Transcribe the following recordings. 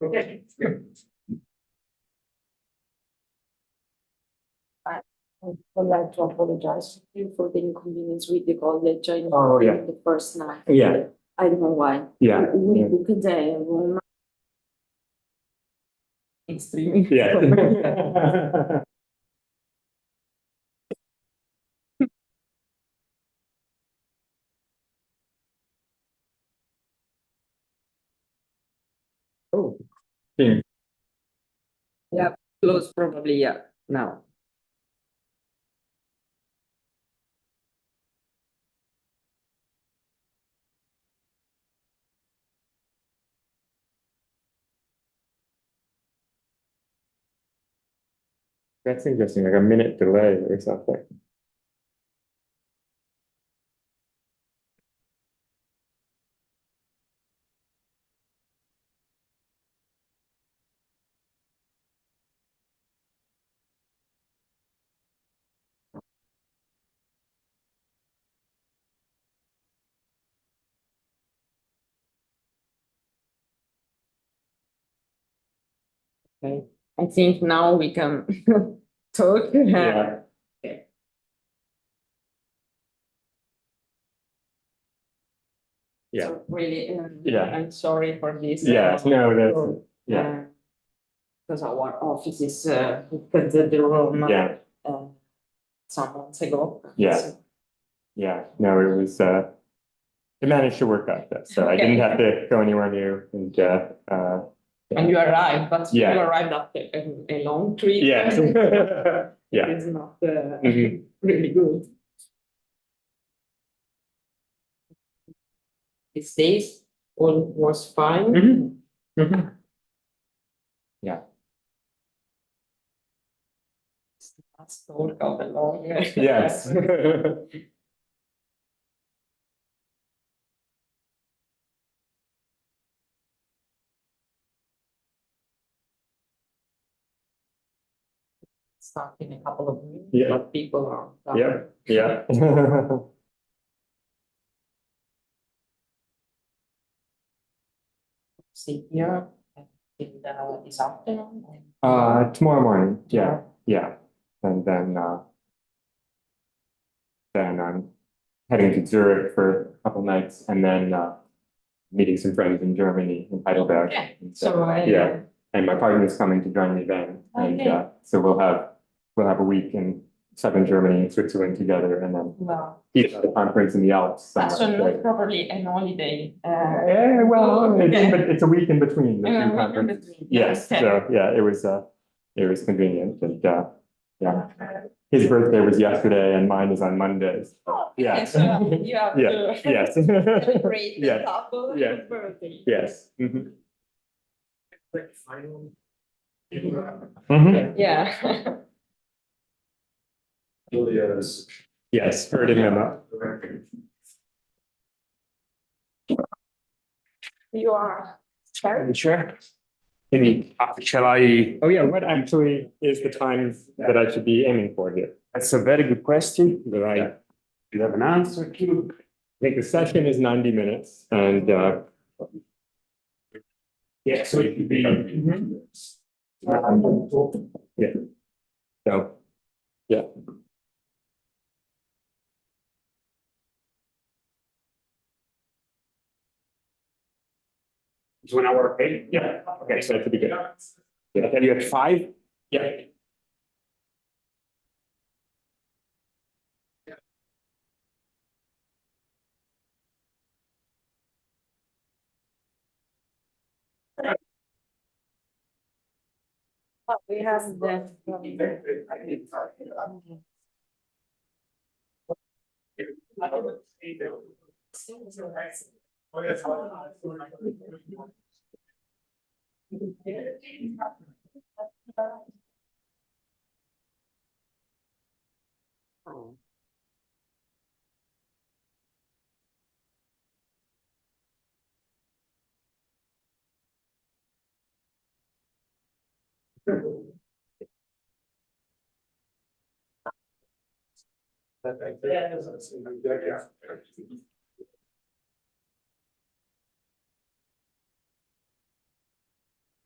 Okay. I would like to apologize to you for the inconvenience with the college. I know Oh, yeah. the first night. Yeah. I don't know why. Yeah. We Yeah. booked a room. Extremely. Yeah. Oh. Yeah. Yeah, close probably, yeah, now. That's interesting, like a minute delay or something. Okay. I think now we can talk. Yeah. Okay. Yeah. So really, Yeah. I'm sorry for this. Yes, no, that's, yeah. Because our office is booked the room Yeah. some months ago. Yeah. So, Yeah, no, it was, it managed to work out though, so I didn't have to go anywhere new and, and you arrived, but you Yeah. arrived after a long trip. yeah. Yeah. It is not Mhm. really good. These days, all was fine. Mhm. Mhm. Yeah. Let's talk of the long. Yes. Start in a couple of weeks, Yeah. but people are. Yeah, yeah. See here in this afternoon. Tomorrow morning, yeah, yeah. And then I'm heading to Zurich for a couple nights and then meeting some friends in Germany, in Heidelberg. Okay. And So yeah, and my partner's coming to join me then. And Okay. so we'll have a week in southern Germany and Switzerland together and then Wow. each at a conference in the Alps somewhere. So not probably an holiday. Yeah, well, it's a week in between the A two week in conferences. between, Yes, okay. so yeah, it was convenient and yeah. His birthday was yesterday and mine is on Mondays. Yeah. So you have Yeah, to yes. celebrate the Yeah. couple Yeah. birthday. Yes. Mhm. Mhm. Yeah. Yes, heard him up. You are chair. Sure. Shall I? Oh, yeah, what actually is the time that I should be aiming for here? That's a very good question that I Yeah. do have an answer to. I think the session is 90 minutes and Yeah, so it could be. yeah. So, yeah. It's 1 hour, okay? Yeah. Okay, so that should be good. I tell you at 5. Yeah. We have the.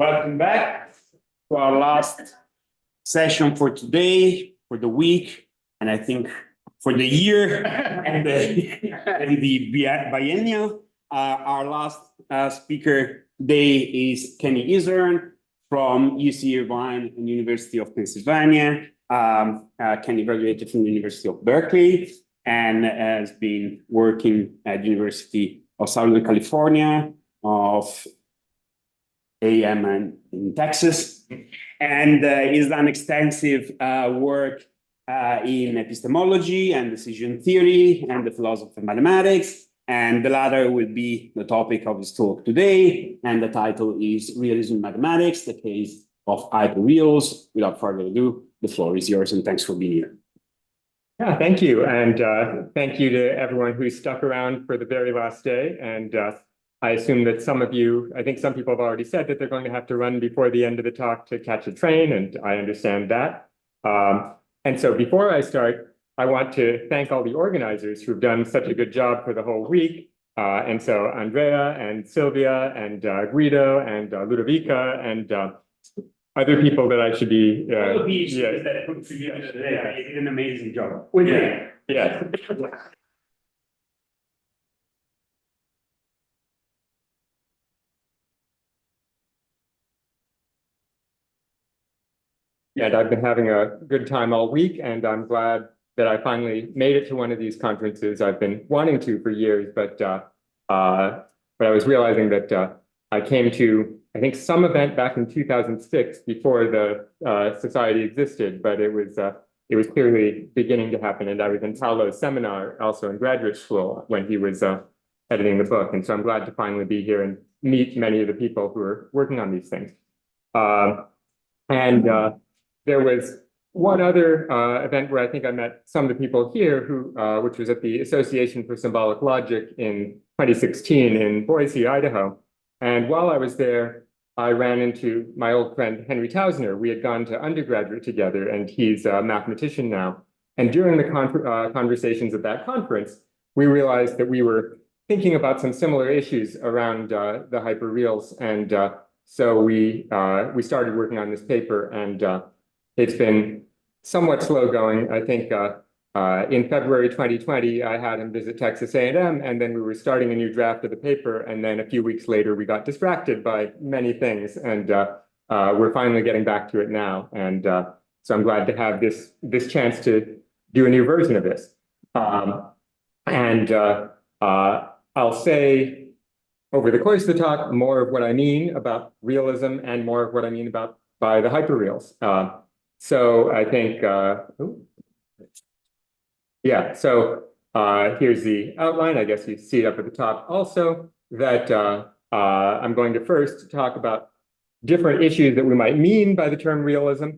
Welcome back to our last session for today, for the week, and I think for the year and the biennial. Our last speaker today is Kenny Isern from UC Irvine and University of Pennsylvania. Kenny graduated from the University of Berkeley and has been working at the University of Southern California, of AM and in Texas, and he's done extensive work in epistemology and decision theory and the philosophy of mathematics. And the latter will be the topic of his talk today. And the title is Realism in Mathematics, the Case of Hyperreals. Without further ado, the floor is yours, and thanks for being here. Yeah, thank you. And thank you to everyone who stuck around for the very last day. And I assume that some of you, I think some people have already said that they're going to have to run before the end of the talk to catch a train, and I understand that. And so before I start, I want to thank all the organizers who've done such a good job for the whole week. And so Andrea and Sylvia and Guido and Ludovica and other people that I should be. All of these that contributed today did an amazing job. Yeah. And I've been having a good time all week, and I'm glad that I finally made it to one of these conferences. I've been wanting to for years, but I was realizing that I came to, I think, some event back in 2006 before the society existed, but it was clearly beginning to happen. And I was in Paolo's seminar also in graduate school when he was editing the book. And so I'm glad to finally be here and meet many of the people who are working on these things. There was one other event where I think I met some of the people here who, which was at the Association for Symbolic Logic in 2016 in Boise, Idaho. And while I was there, I ran into my old friend, Henry Tausner. We had gone to undergraduate together, and he's a mathematician now. And during the conversations at that conference, we realized that we were thinking about some similar issues around the hyperreals. And so we started working on this paper, and it's been somewhat slow going. I think in February 2020, I had him visit Texas A&M, and then we were starting a new draft of the paper. And then a few weeks later, we got distracted by many things, and we're finally getting back to it now. And so I'm glad to have this chance to do a new version of this. I'll say over the course of the talk more of what I mean about realism and more of what I mean by the hyperreals. So I think, here's the outline. I guess you see it up at the top also, that I'm going to first talk about different issues that we might mean by the term realism,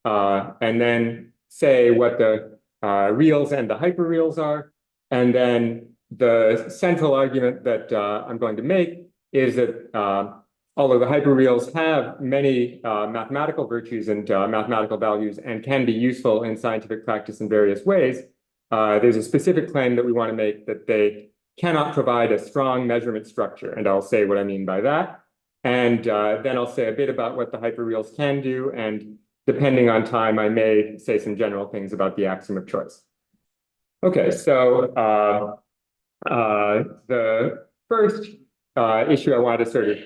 and then say what the reals and the hyperreals are. And then the central argument that I'm going to make is that although the hyperreals have many mathematical virtues and mathematical values and can be useful in scientific practice in various ways, there's a specific claim that we want to make that they cannot provide a strong measurement structure. And I'll say what I mean by that. And then I'll say a bit about what the hyperreals can do. And depending on time, I may say some general things about the axiom of choice. Okay, so the first issue I want to sort of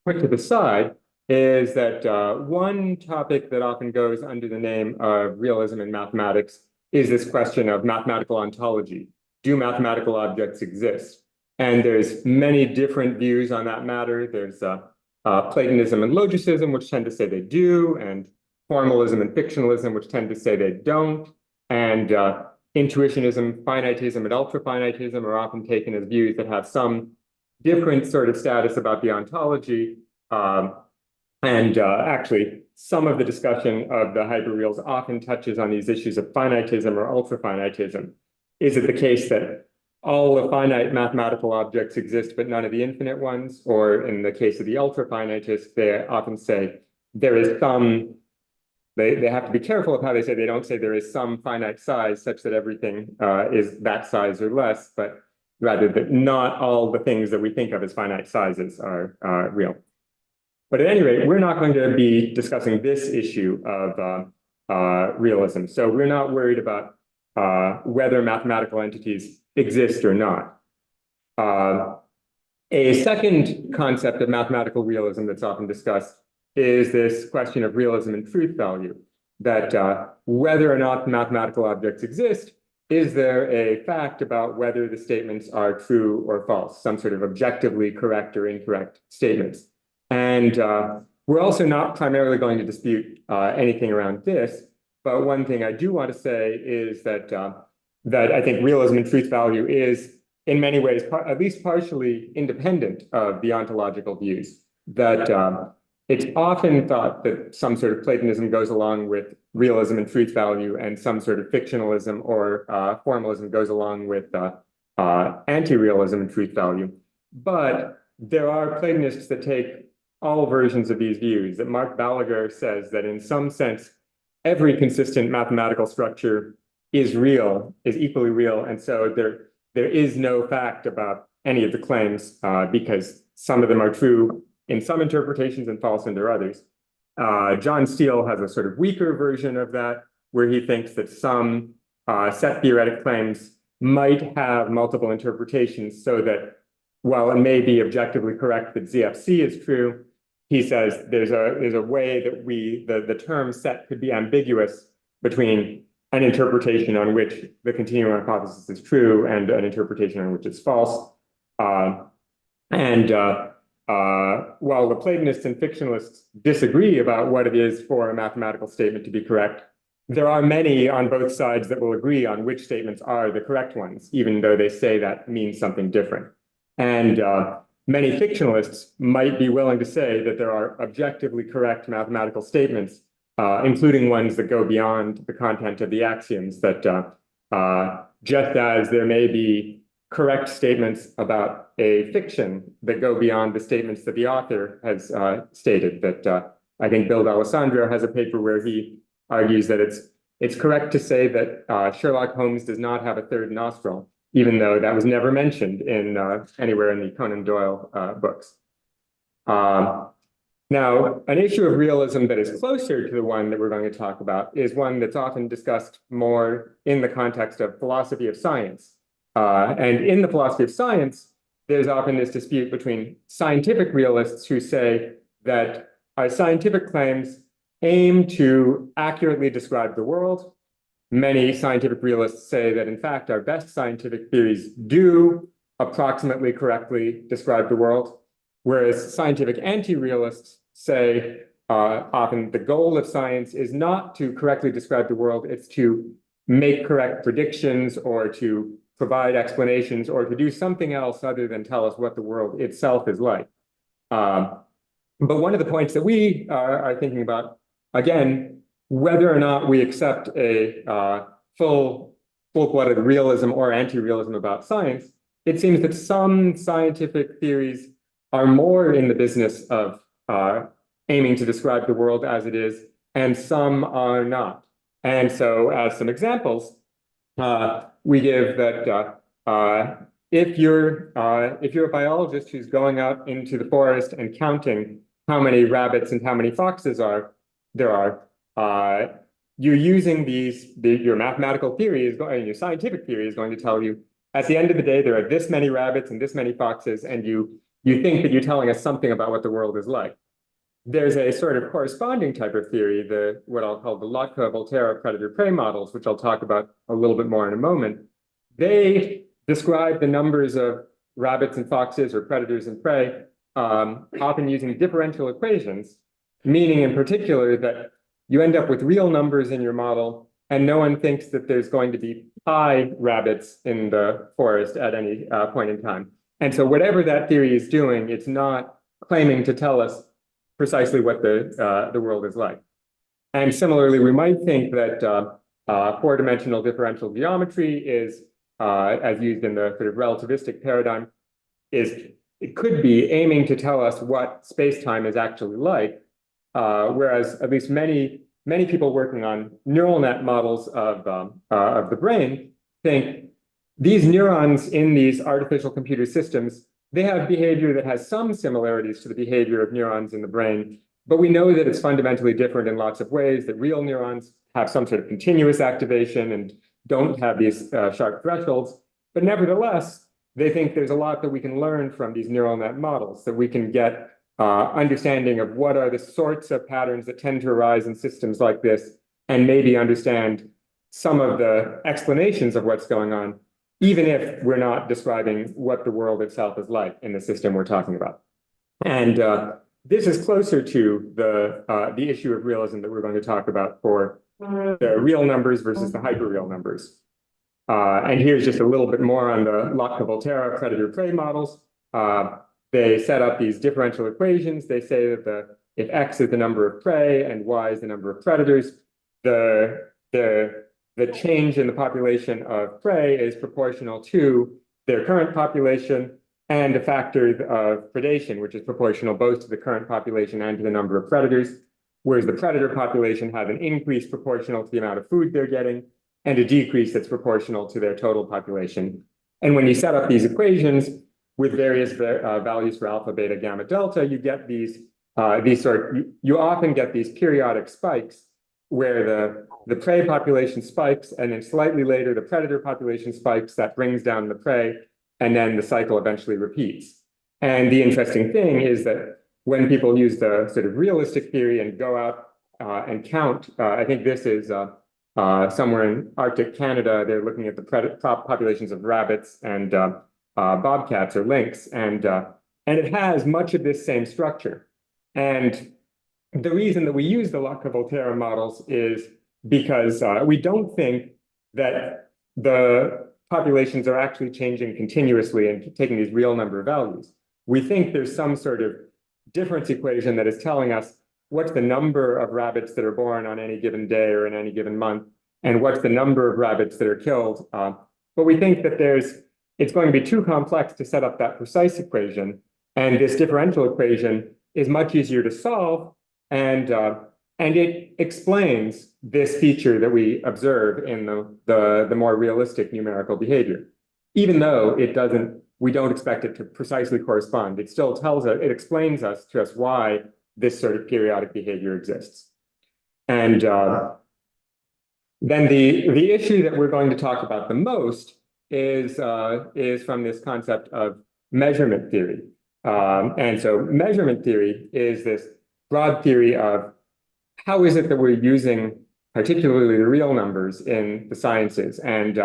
put to the side is that one topic that often goes under the name of realism in mathematics is this question of mathematical ontology. Do mathematical objects exist? And there's many different views on that matter. There's Platonism and logicism, which tend to say they do, and formalism and fictionalism, which tend to say they don't. And intuitionism, finitism, and ultrafinitism are often taken as views that have some different sort of status about the ontology. Actually, some of the discussion of the hyperreals often touches on these issues of finitism or ultrafinitism. Is it the case that all the finite mathematical objects exist, but none of the infinite ones? Or in the case of the ultrafinitists, they often say there is some, they have to be careful of how they say, they don't say there is some finite size such that everything is that size or less, but rather that not all the things that we think of as finite sizes are real. But at any rate, we're not going to be discussing this issue of realism. So we're not worried about whether mathematical entities exist or not. A second concept of mathematical realism that's often discussed is this question of realism and truth value, that whether or not mathematical objects exist, is there a fact about whether the statements are true or false, some sort of objectively correct or incorrect statements. And we're also not primarily going to dispute anything around this, but one thing I do want to say is that that I think realism and truth value is in many ways, at least partially independent of the ontological views, that it's often thought that some sort of Platonism goes along with realism and truth value, and some sort of fictionalism or formalism goes along with anti-realism and truth value. But there are Platonists that take all versions of these views, that Mark Balaguer says that in some sense, every consistent mathematical structure is real, is equally real, and so there is no fact about any of the claims because some of them are true in some interpretations and false in their others. John Steele has a sort of weaker version of that, where he thinks that some set theoretic claims might have multiple interpretations, so that while it may be objectively correct that ZFC is true, he says there's a way that the term set could be ambiguous between an interpretation on which the continuum hypothesis is true and an interpretation on which it's false. While the Platonists and fictionalists disagree about what it is for a mathematical statement to be correct, there are many on both sides that will agree on which statements are the correct ones, even though they say that means something different. And many fictionalists might be willing to say that there are objectively correct mathematical statements, including ones that go beyond the content of the axioms, that just as there may be correct statements about a fiction that go beyond the statements that the author has stated, that I think Bill D'Alessandro has a paper where he argues that it's correct to say that Sherlock Holmes does not have a third nostril, even though that was never mentioned in anywhere in the Conan Doyle books. Now, an issue of realism that is closer to the one that we're going to talk about is one that's often discussed more in the context of philosophy of science. And in the philosophy of science, there's often this dispute between scientific realists who say that our scientific claims aim to accurately describe the world. Many scientific realists say that, in fact, our best scientific theories do approximately correctly describe the world, whereas scientific anti-realists say often the goal of science is not to correctly describe the world, it's to make correct predictions or to provide explanations or to do something else other than tell us what the world itself is like. But one of the points that we are thinking about, again, whether or not we accept a full-blooded realism or anti-realism about science, it seems that some scientific theories are more in the business of aiming to describe the world as it is, and some are not. And so as some examples, we give that if you're a biologist who's going out into the forest and counting how many rabbits and how many foxes there are, you're using your mathematical theory your scientific theory is going to tell you at the end of the day there are this many rabbits and this many foxes, and you think that you're telling us something about what the world is like. There's a sort of corresponding type of theory, what I'll call the Lotka-Volterra predator-prey models, which I'll talk about a little bit more in a moment. They describe the numbers of rabbits and foxes or predators and prey, often using differential equations, meaning in particular that you end up with real numbers in your model, and no one thinks that there's going to be pi rabbits in the forest at any point in time. And so whatever that theory is doing, it's not claiming to tell us precisely what the world is like. And similarly, we might think that four-dimensional differential geometry is, as used in the sort of relativistic paradigm, it could be aiming to tell us what space-time is actually like, whereas at least many people working on neural net models of the brain think these neurons in these artificial computer systems they have behavior that has some similarities to the behavior of neurons in the brain, but we know that it's fundamentally different in lots of ways, that real neurons have some sort of continuous activation and don't have these sharp thresholds. But nevertheless, they think there's a lot that we can learn from these neural net models, that we can get understanding of what are the sorts of patterns that tend to arise in systems like this, and maybe understand some of the explanations of what's going on, even if we're not describing what the world itself is like in the system we're talking about. And this is closer to the issue of realism that we're going to talk about for the real numbers versus the hyperreal numbers. And here's just a little bit more on the Lotka-Volterra predator-prey models. They set up these differential equations. They say that if X is the number of prey and Y is the number of predators, the change in the population of prey is proportional to their current population and a factor of predation, which is proportional both to the current population and to the number of predators, whereas the predator population have an increase proportional to the amount of food they're getting and a decrease that's proportional to their total population. And when you set up these equations with various values for alpha, beta, gamma, delta, you get you often get these periodic spikes where the prey population spikes, and then slightly later, the predator population spikes. That brings down the prey, and then the cycle eventually repeats. And the interesting thing is that when people use the sort of realistic theory and go out and count, I think this is somewhere in Arctic Canada, they're looking at the populations of rabbits and bobcats or lynx, and it has much of this same structure. And the reason that we use the Lotka-Volterra models is because we don't think that the populations are actually changing continuously and taking these real number values. We think there's some sort of difference equation that is telling us what's the number of rabbits that are born on any given day or in any given month, and what's the number of rabbits that are killed. But we think that it's going to be too complex to set up that precise equation, and this differential equation is much easier to solve, and it explains this feature that we observe in the more realistic numerical behavior. Even though we don't expect it to precisely correspond, it still it explains to us why this sort of periodic behavior exists. And then the issue that we're going to talk about the most is from this concept of measurement theory. And so measurement theory is this broad theory of how is it that we're using particularly the real numbers in the sciences. And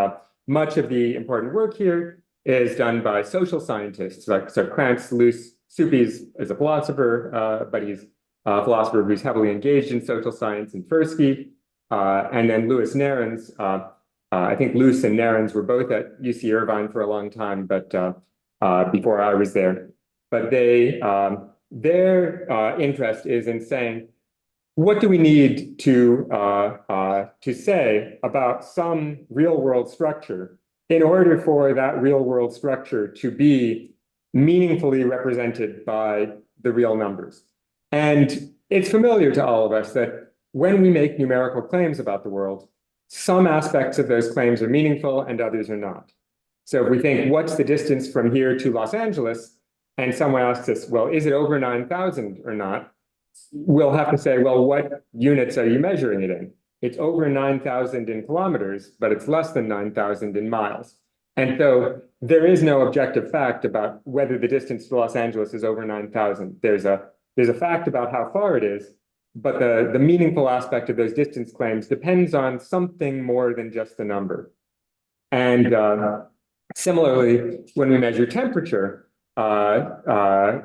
much of the important work here is done by social scientists, so Krantz, Luce, Suppi's is a philosopher, but he's a philosopher who's heavily engaged in social science, and Tversky, and then Louis Nairns. I think Luce and Nairns were both at UC Irvine for a long time, but before I was there. But their interest is in saying, what do we need to say about some real world structure in order for that real world structure to be meaningfully represented by the real numbers? And it's familiar to all of us that when we make numerical claims about the world, some aspects of those claims are meaningful and others are not. So if we think, what's the distance from here to Los Angeles? And someone asks us, well, is it over 9,000 or not? We'll have to say, well, what units are you measuring it in? It's over 9,000 in kilometers, but it's less than 9,000 in miles. And so there is no objective fact about whether the distance to Los Angeles is over 9,000. There's a fact about how far it is, but the meaningful aspect of those distance claims depends on something more than just the number. And similarly, when we measure temperature,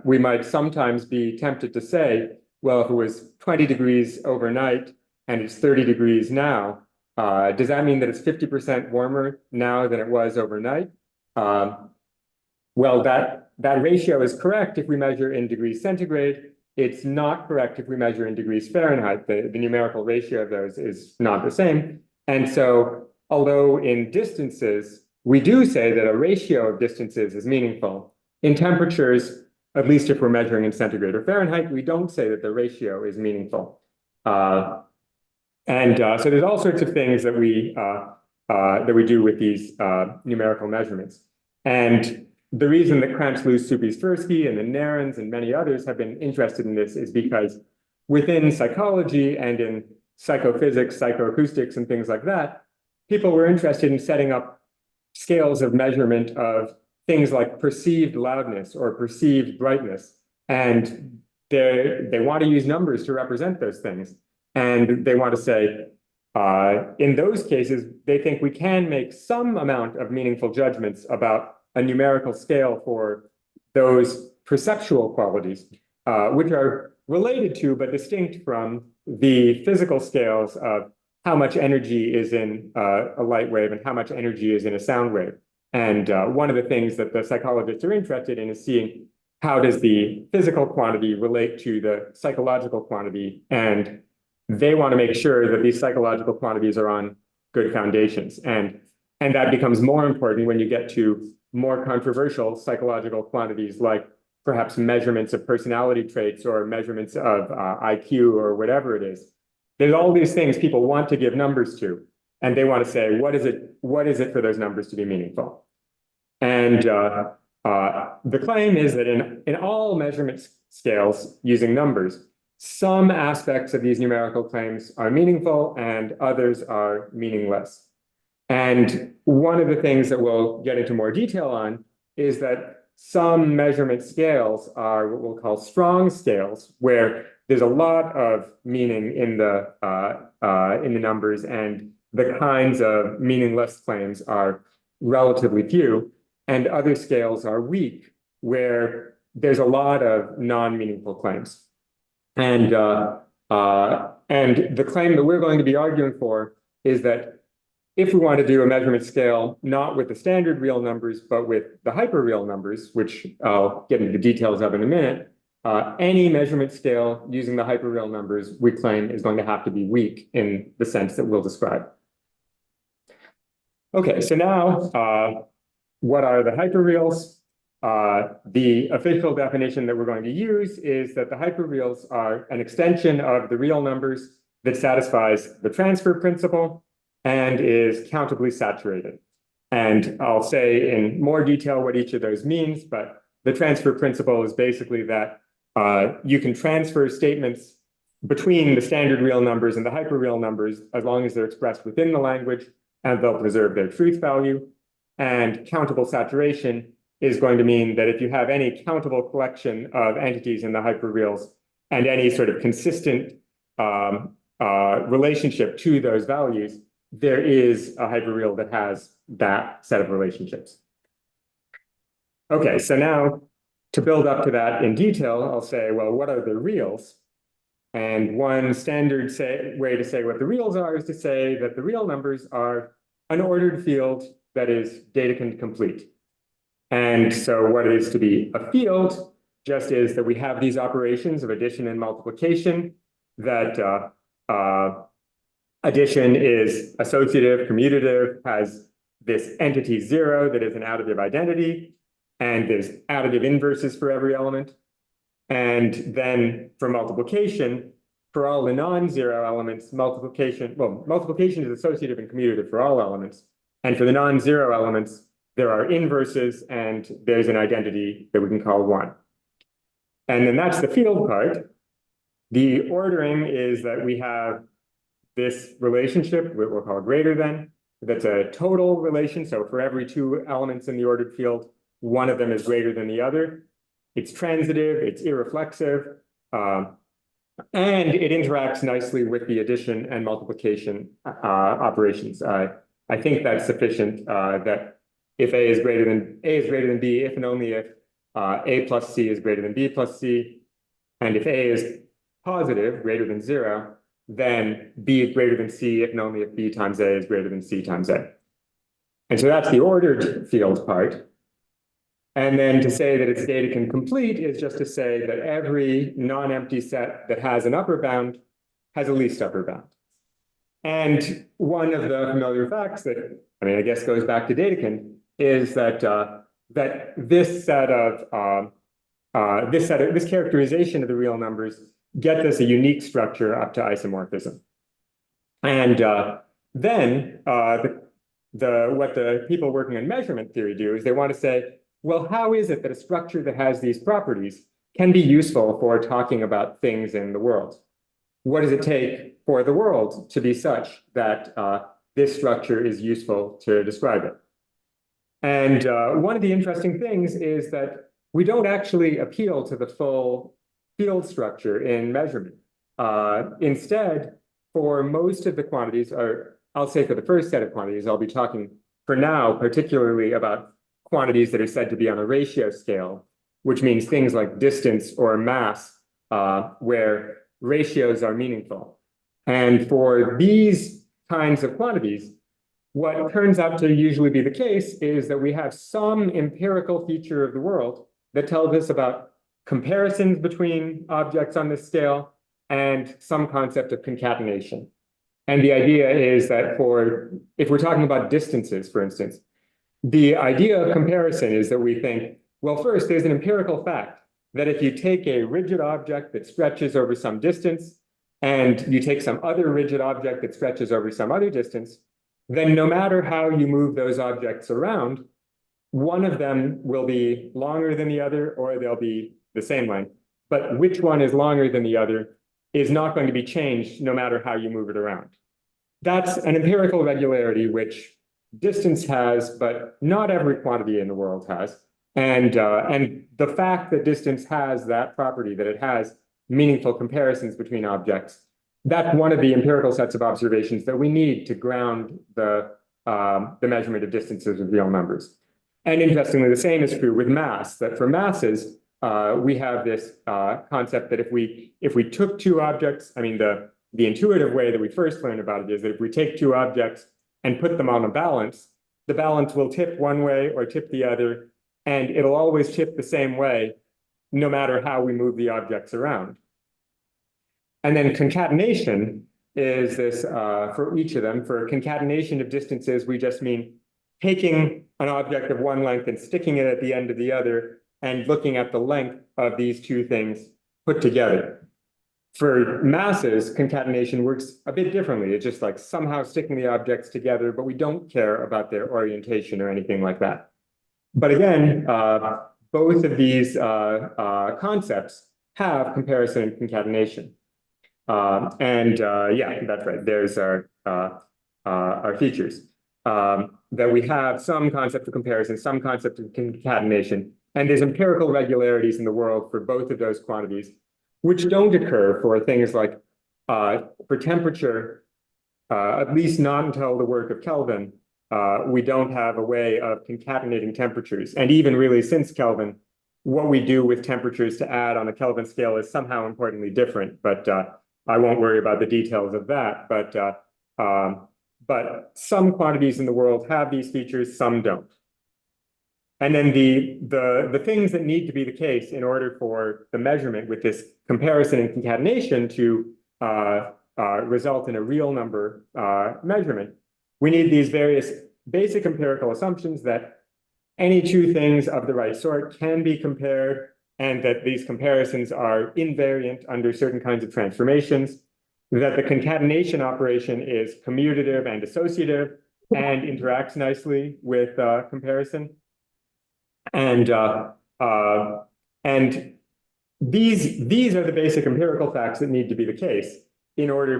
we might sometimes be tempted to say, well, if it was 20 degrees overnight and it's 30 degrees now, does that mean that it's 50% warmer now than it was overnight? Well, that ratio is correct if we measure in degrees centigrade. It's not correct if we measure in degrees Fahrenheit. The numerical ratio of those is not the same. And so, although in distances, we do say that a ratio of distances is meaningful, in temperatures, at least if we're measuring in centigrade or Fahrenheit, we don't say that the ratio is meaningful. So there's all sorts of things that we do with these numerical measurements. And the reason that Kranz-Luce, Supis-Tversky, and the Narins and many others have been interested in this is because within psychology and in psychophysics, psychoacoustics, and things like that, people were interested in setting up scales of measurement of things like perceived loudness or perceived brightness. And they want to use numbers to represent those things. And they want to say, in those cases, they think we can make some amount of meaningful judgments about a numerical scale for those perceptual qualities, which are related to but distinct from the physical scales of how much energy is in a light wave and how much energy is in a sound wave. And one of the things that the psychologists are interested in is seeing how does the physical quantity relate to the psychological quantity. And they want to make sure that these psychological quantities are on good foundations. And that becomes more important when you get to more controversial psychological quantities like perhaps measurements of personality traits or measurements of IQ or whatever it is. There's all these things people want to give numbers to, and they want to say, what is it for those numbers to be meaningful? And the claim is that in all measurement scales using numbers, some aspects of these numerical claims are meaningful and others are meaningless. And one of the things that we'll get into more detail on is that some measurement scales are what we'll call strong scales, where there's a lot of meaning in the numbers, and the kinds of meaningless claims are relatively few. And other scales are weak, where there's a lot of non-meaningful claims. And the claim that we're going to be arguing for is that if we want to do a measurement scale, not with the standard real numbers, but with the hyperreal numbers, which I'll get into the details of in a minute, any measurement scale using the hyperreal numbers, we claim, is going to have to be weak in the sense that we'll describe. Okay, so now, what are the hyperreals? The official definition that we're going to use is that the hyperreals are an extension of the real numbers that satisfies the transfer principle and is countably saturated. And I'll say in more detail what each of those means, but the transfer principle is basically that you can transfer statements between the standard real numbers and the hyperreal numbers as long as they're expressed within the language and they'll preserve their truth value. And countable saturation is going to mean that if you have any countable collection of entities in the hyperreals and any sort of consistent relationship to those values, there is a hyperreal that has that set of relationships. Okay, so now to build up to that in detail, I'll say, well, what are the reals? And one standard way to say what the reals are is to say that the real numbers are an ordered field that is Dedekind complete. And so what it is to be a field just is that we have these operations of addition and multiplication, that addition is associative, commutative, has this entity 0 that is an additive identity, and there's additive inverses for every element. And then for multiplication, for all the non-zero elements, multiplication is associative and commutative for all elements. And for the non-zero elements, there are inverses and there's an identity that we can call 1. And then that's the field part. The ordering is that we have this relationship, what we'll call greater than, that's a total relation. So for every 2 elements in the ordered field, one of them is greater than the other. It's transitive, it's irreflexive, and it interacts nicely with the addition and multiplication operations. I think that's sufficient that if A is greater than B, if and only if A plus C is greater than B plus C, and if A is positive, greater than 0, then B is greater than C if and only if B times A is greater than C times A. And so that's the ordered field part. And then to say that it's Dedekind complete is just to say that every non-empty set that has an upper bound has a least upper bound. And one of the familiar facts that, I guess goes back to Dedekind is that this characterization of the real numbers gets us a unique structure up to isomorphism. And then what the people working on measurement theory do is they want to say, well, how is it that a structure that has these properties can be useful for talking about things in the world? What does it take for the world to be such that this structure is useful to describe it? And one of the interesting things is that we don't actually appeal to the full field structure in measurement. Instead, for most of the quantities, or I'll say for the first set of quantities, I'll be talking for now particularly about quantities that are said to be on a ratio scale, which means things like distance or mass, where ratios are meaningful. And for these kinds of quantities, what turns out to usually be the case is that we have some empirical feature of the world that tells us about comparisons between objects on this scale and some concept of concatenation. And the idea is that if we're talking about distances, for instance, the idea of comparison is that we think, well, first, there's an empirical fact that if you take a rigid object that stretches over some distance and you take some other rigid object that stretches over some other distance, then no matter how you move those objects around, one of them will be longer than the other, or they'll be the same length. But which one is longer than the other is not going to be changed no matter how you move it around. That's an empirical regularity which distance has, but not every quantity in the world has. And the fact that distance has that property, that it has meaningful comparisons between objects, that's one of the empirical sets of observations that we need to ground the measurement of distances with real numbers. And interestingly, the same is true with mass, that for masses, we have this concept that if we took two objects, I mean, the intuitive way that we first learn about it is that if we take two objects and put them on a balance, the balance will tip one way or tip the other, and it'll always tip the same way, no matter how we move the objects around. And then concatenation is this, for each of them, for concatenation of distances, we just mean taking an object of one length and sticking it at the end of the other and looking at the length of these two things put together. For masses, concatenation works a bit differently. It's just like somehow sticking the objects together, but we don't care about their orientation or anything like that. But again, both of these concepts have comparison and concatenation. Yeah, that's right. There's our features. That we have some concept of comparison, some concept of concatenation, and there's empirical regularities in the world for both of those quantities, which don't occur for things like for temperature, at least not until the work of Kelvin. We don't have a way of concatenating temperatures. And even really since Kelvin, what we do with temperatures to add on a Kelvin scale is somehow importantly different, but I won't worry about the details of that. But some quantities in the world have these features, some don't. And then the things that need to be the case in order for the measurement with this comparison and concatenation to result in a real number measurement, we need these various basic empirical assumptions that any two things of the right sort can be compared and that these comparisons are invariant under certain kinds of transformations, that the concatenation operation is commutative and associative and interacts nicely with comparison. And these are the basic empirical facts that need to be the case in order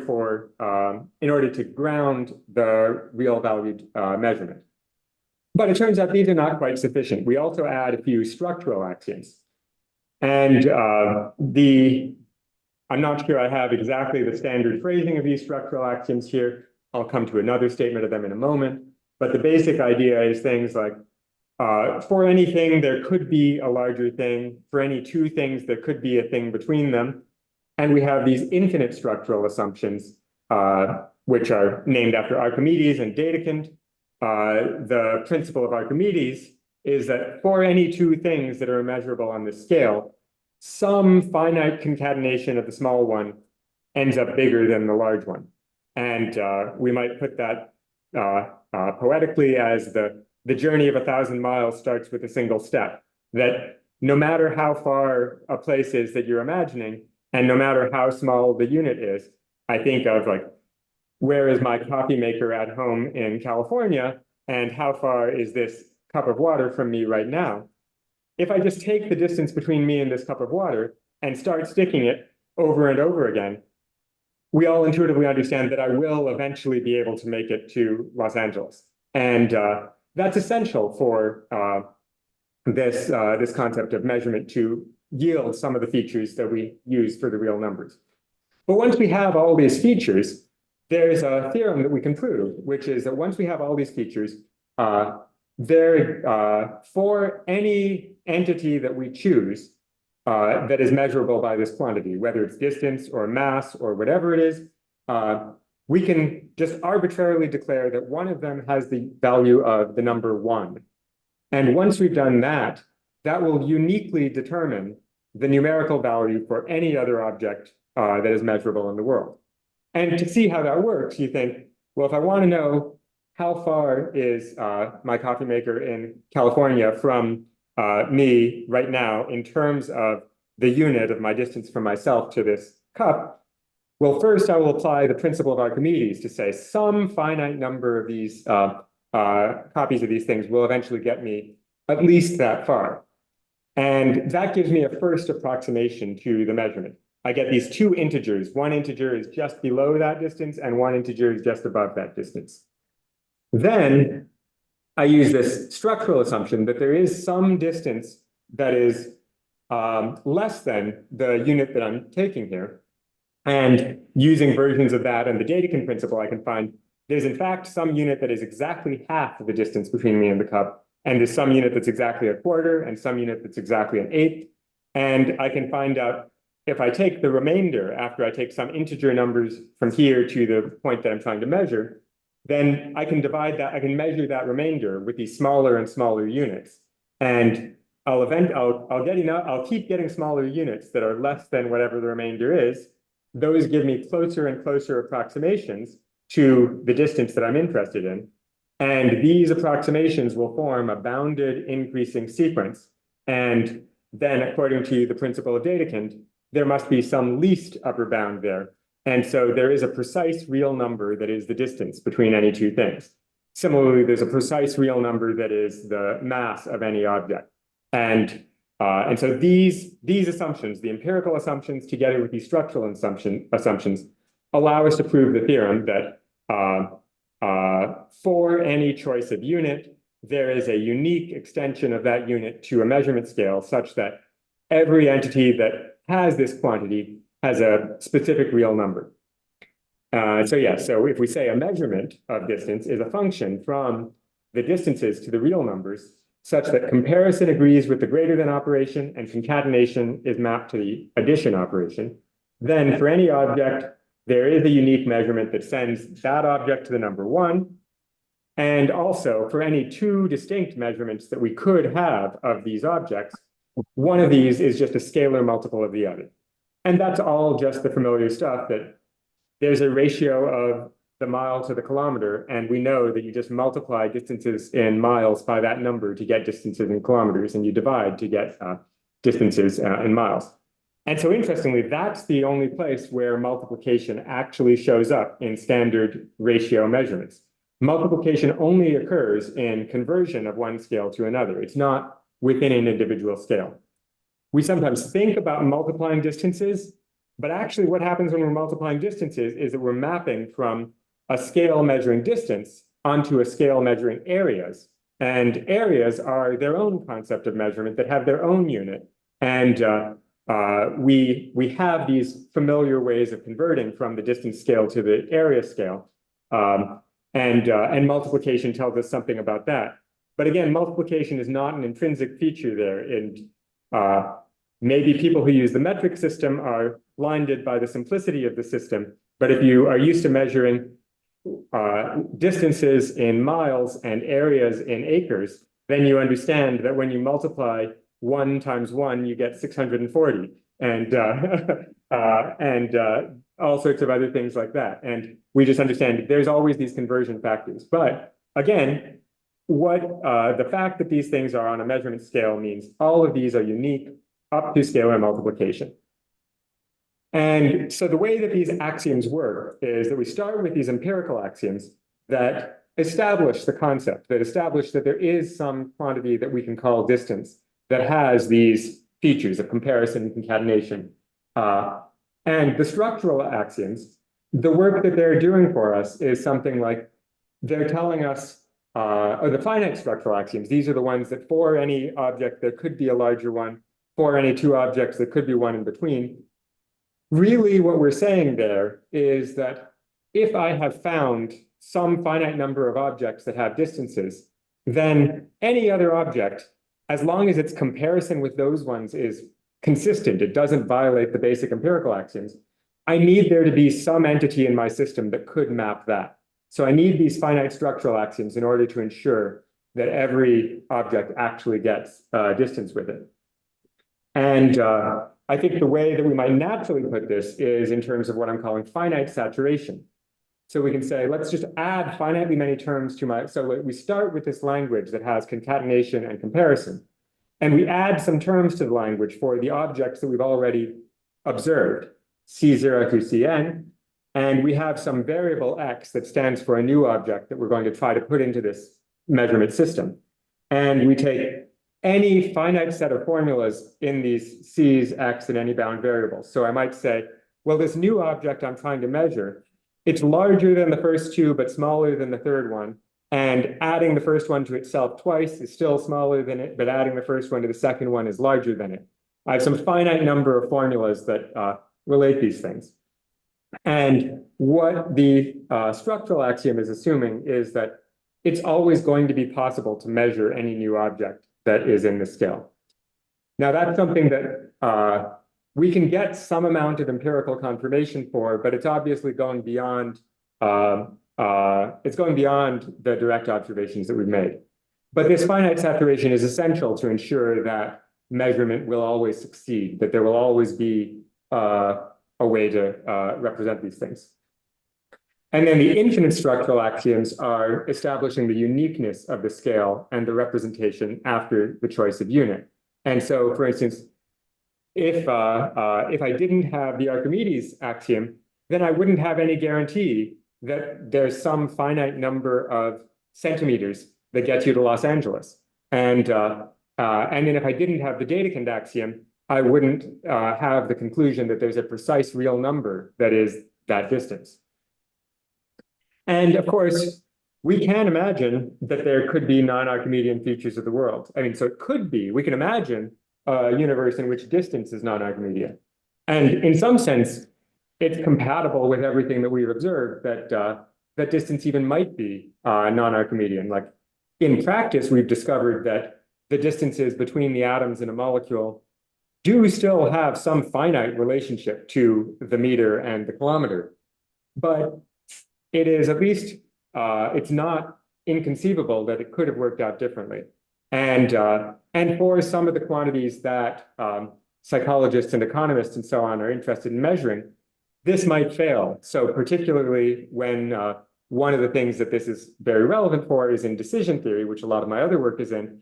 to ground the real valued measurement. But it turns out these are not quite sufficient. We also add a few structural axioms. And I'm not sure I have exactly the standard phrasing of these structural axioms here. I'll come to another statement of them in a moment. But the basic idea is things like, for anything, there could be a larger thing. For any two things, there could be a thing between them. And we have these infinite structural assumptions, which are named after Archimedes and Dedekind. The principle of Archimedes is that for any two things that are immeasurable on this scale, some finite concatenation of the small one ends up bigger than the large one. And we might put that poetically as the journey of 1,000 miles starts with a single step, that no matter how far a place is that you're imagining, and no matter how small the unit is, I think of like, where is my coffee maker at home in California, and how far is this cup of water from me right now? if I just take the distance between me and this cup of water and start sticking it over and over again, we all intuitively understand that I will eventually be able to make it to Los Angeles. And that's essential for this concept of measurement to yield some of the features that we use for the real numbers. But once we have all these features, there's a theorem that we can prove, which is that once we have all these features, for any entity that we choose that is measurable by this quantity, whether it's distance or mass or whatever it is, we can just arbitrarily declare that one of them has the value of the number 1. And once we've done that, that will uniquely determine the numerical value for any other object that is measurable in the world. And to see how that works, you think, well, if I want to know how far is my coffee maker in California from me right now in terms of the unit of my distance from myself to this cup, well, first I will apply the principle of Archimedes to say some finite number of these copies of these things will eventually get me at least that far. And that gives me a first approximation to the measurement. I get these two integers. One integer is just below that distance, and one integer is just above that distance. Then I use this structural assumption that there is some distance that is less than the unit that I'm taking here. And using versions of that and the Dedekind principle, I can find there's in fact some unit that is exactly half of the distance between me and the cup, and there's some unit that's exactly a quarter, and some unit that's exactly an eighth. And I can find out if I take the remainder after I take some integer numbers from here to the point that I'm trying to measure, then I can divide that, I can measure that remainder with these smaller and smaller units. And I'll keep getting smaller units that are less than whatever the remainder is. Those give me closer and closer approximations to the distance that I'm interested in. And these approximations will form a bounded increasing sequence. And then according to the principle of Dedekind, there must be some least upper bound there. And so there is a precise real number that is the distance between any two things. Similarly, there's a precise real number that is the mass of any object. And so these assumptions, the empirical assumptions together with these structural assumptions, allow us to prove the theorem that for any choice of unit, there is a unique extension of that unit to a measurement scale such that every entity that has this quantity has a specific real number. So if we say a measurement of distance is a function from the distances to the real numbers, such that comparison agrees with the greater than operation and concatenation is mapped to the addition operation, then for any object, there is a unique measurement that sends that object to the number 1. And also for any two distinct measurements that we could have of these objects, one of these is just a scalar multiple of the other. And that's all just the familiar stuff that there's a ratio of the mile to the kilometer, and we know that you just multiply distances in miles by that number to get distances in kilometers, and you divide to get distances in miles. And so interestingly, that's the only place where multiplication actually shows up in standard ratio measurements. Multiplication only occurs in conversion of one scale to another. It's not within an individual scale. We sometimes think about multiplying distances, but actually what happens when we're multiplying distances is that we're mapping from a scale measuring distance onto a scale measuring areas. And areas are their own concept of measurement that have their own unit. And we have these familiar ways of converting from the distance scale to the area scale. And multiplication tells us something about that. But again, multiplication is not an intrinsic feature there. And maybe people who use the metric system are blinded by the simplicity of the system. But if you are used to measuring distances in miles and areas in acres, then you understand that when you multiply 1 times 1, you get 640, and all sorts of other things like that. And we just understand there's always these conversion factors. But again, what the fact that these things are on a measurement scale means all of these are unique up to scalar multiplication. And so the way that these axioms work is that we start with these empirical axioms that establish the concept, that establish that there is some quantity that we can call distance that has these features of comparison and concatenation. And the structural axioms, the work that they're doing for us is something like they're telling us, or the finite structural axioms, these are the ones that for any object, there could be a larger one. For any two objects, there could be one in between. Really, what we're saying there is that if I have found some finite number of objects that have distances, then any other object, as long as its comparison with those ones is consistent, it doesn't violate the basic empirical axioms, I need there to be some entity in my system that could map that. So I need these finite structural axioms in order to ensure that every object actually gets distance with it. And I think the way that we might naturally put this is in terms of what I'm calling finite saturation. So we can say, let's just add finitely many terms to my, so we start with this language that has concatenation and comparison, and we add some terms to the language for the objects that we've already observed, C0 through Cn, and we have some variable x that stands for a new object that we're going to try to put into this measurement system. And we take any finite set of formulas in these C's, x, and any bound variables. So I might say, well, this new object I'm trying to measure, it's larger than the first two, but smaller than the third one. And adding the first one to itself twice is still smaller than it, but adding the first one to the second one is larger than it. I have some finite number of formulas that relate these things. And what the structural axiom is assuming is that it's always going to be possible to measure any new object that is in the scale. Now, that's something that we can get some amount of empirical confirmation for, but it's obviously going beyond the direct observations that we've made. But this finite saturation is essential to ensure that measurement will always succeed, that there will always be a way to represent these things. And then the infinite structural axioms are establishing the uniqueness of the scale and the representation after the choice of unit. And so, for instance, if I didn't have the Archimedes axiom, then I wouldn't have any guarantee that there's some finite number of centimeters that gets you to Los Angeles. And then if I didn't have the Dedekind axiom, I wouldn't have the conclusion that there's a precise real number that is that distance. And of course, we can imagine that there could be non-Archimedean features of the world. I mean, so it could be, we can imagine a universe in which distance is non-Archimedean. And in some sense, it's compatible with everything that we've observed that distance even might be non-Archimedean. Like in practice, we've discovered that the distances between the atoms in a molecule do still have some finite relationship to the meter and the kilometer. But it is at least, it's not inconceivable that it could have worked out differently. And for some of the quantities that psychologists and economists and so on are interested in measuring, this might fail. So particularly when one of the things that this is very relevant for is in decision theory, which a lot of my other work is in.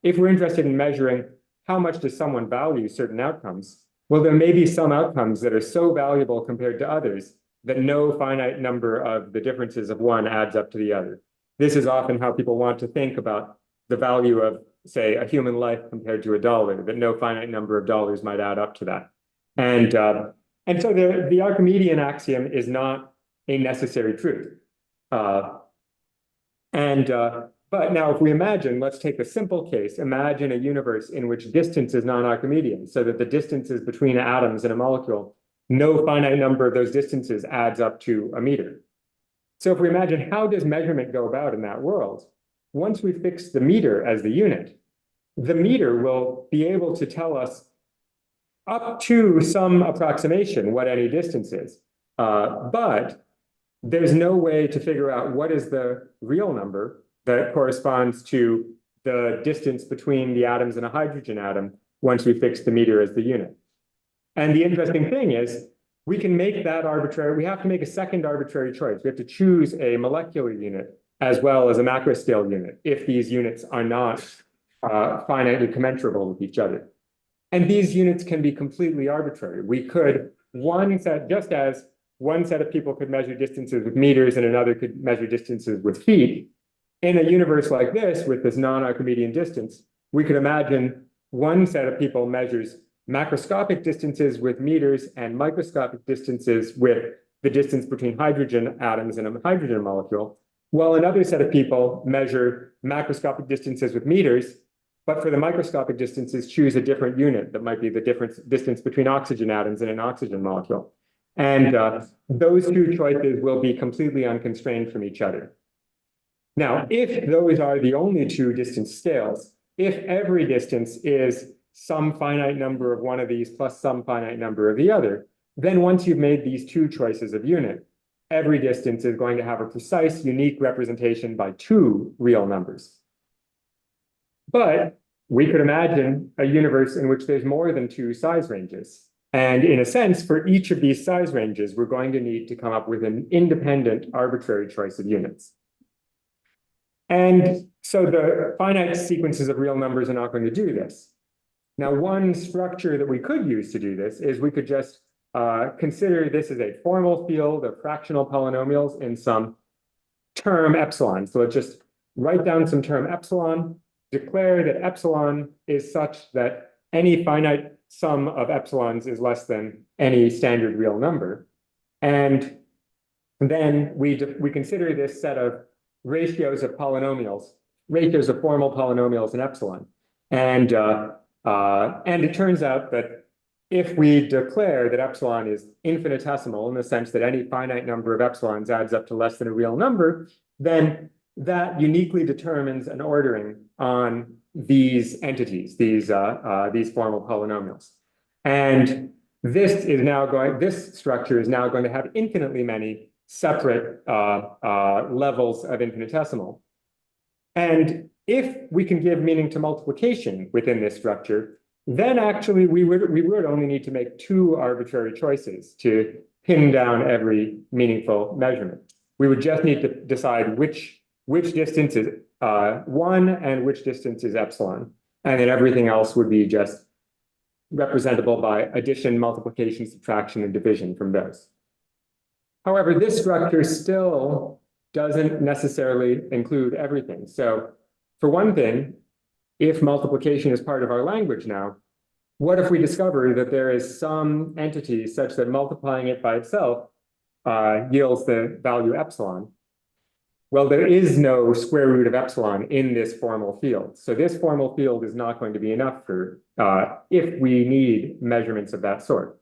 If we're interested in measuring how much does someone value certain outcomes, well, there may be some outcomes that are so valuable compared to others that no finite number of the differences of one adds up to the other. This is often how people want to think about the value of, say, a human life compared to $1, that no finite number of dollars might add up to that. And so the Archimedean axiom is not a necessary truth. But now if we imagine, let's take a simple case, imagine a universe in which distance is non-Archimedean, so that the distances between atoms in a molecule, no finite number of those distances adds up to a meter. So if we imagine how does measurement go about in that world, once we fix the meter as the unit, the meter will be able to tell us up to some approximation what any distance is. But there's no way to figure out what is the real number that corresponds to the distance between the atoms in a hydrogen atom once we fix the meter as the unit. And the interesting thing is, we can make that arbitrary. We have to make a second arbitrary choice. We have to choose a molecular unit as well as a macroscale unit if these units are not finitely commensurable with each other. And these units can be completely arbitrary. We could, just as one set of people could measure distances with meters and another could measure distances with feet, in a universe like this, with this non-Archimedean distance, we could imagine one set of people measures macroscopic distances with meters and microscopic distances with the distance between hydrogen atoms in a hydrogen molecule, while another set of people measure macroscopic distances with meters, but for the microscopic distances, choose a different unit that might be the distance between oxygen atoms in an oxygen molecule. And those two choices will be completely unconstrained from each other. Now, if those are the only two distance scales, if every distance is some finite number of one of these plus some finite number of the other, then once you've made these two choices of unit, every distance is going to have a precise, unique representation by two real numbers. But we could imagine a universe in which there's more than two size ranges. And in a sense, for each of these size ranges, we're going to need to come up with an independent arbitrary choice of units. And so the finite sequences of real numbers are not going to do this. Now, one structure that we could use to do this is we could just consider this as a formal field of fractional polynomials in some term epsilon. So let's just write down some term epsilon, declare that epsilon is such that any finite sum of epsilons is less than any standard real number. And then we consider this set of ratios of polynomials, ratios of formal polynomials in epsilon. And it turns out that if we declare that epsilon is infinitesimal in the sense that any finite number of epsilons adds up to less than a real number, then that uniquely determines an ordering on these entities, these formal polynomials. And this structure is now going to have infinitely many separate levels of infinitesimal. And if we can give meaning to multiplication within this structure, then actually we would only need to make two arbitrary choices to pin down every meaningful measurement. We would just need to decide which distance is 1 and which distance is epsilon. And then everything else would be just representable by addition, multiplication, subtraction, and division from those. However, this structure still doesn't necessarily include everything. So for one thing, if multiplication is part of our language now, what if we discover that there is some entity such that multiplying it by itself yields the value epsilon? Well, there is no square root of epsilon in this formal field. So this formal field is not going to be enough for if we need measurements of that sort.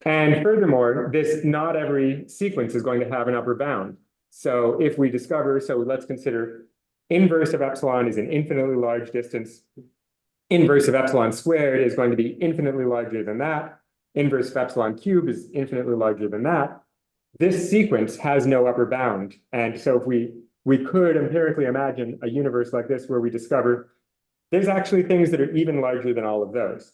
And furthermore, not every sequence is going to have an upper bound. So if we discover, so let's consider inverse of epsilon is an infinitely large distance. Inverse of epsilon squared is going to be infinitely larger than that. Inverse of epsilon cubed is infinitely larger than that. This sequence has no upper bound. And so if we could empirically imagine a universe like this where we discover there's actually things that are even larger than all of those.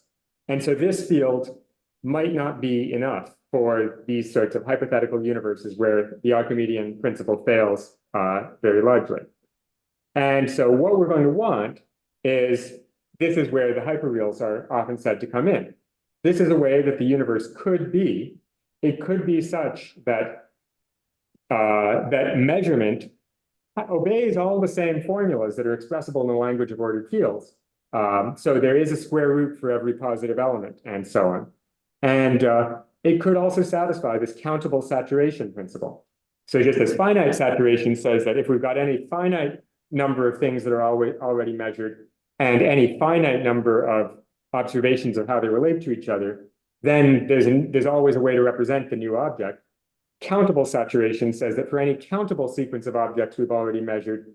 And so this field might not be enough for these sorts of hypothetical universes where the Archimedean principle fails very largely. And so what we're going to want is, this is where the hyperreals are often said to come in. This is a way that the universe could be. It could be such that that measurement obeys all the same formulas that are expressible in the language of ordered fields. So there is a square root for every positive element and so on. And it could also satisfy this countable saturation principle. So just as finite saturation says that if we've got any finite number of things that are already measured and any finite number of observations of how they relate to each other, then there's always a way to represent the new object. Countable saturation says that for any countable sequence of objects we've already measured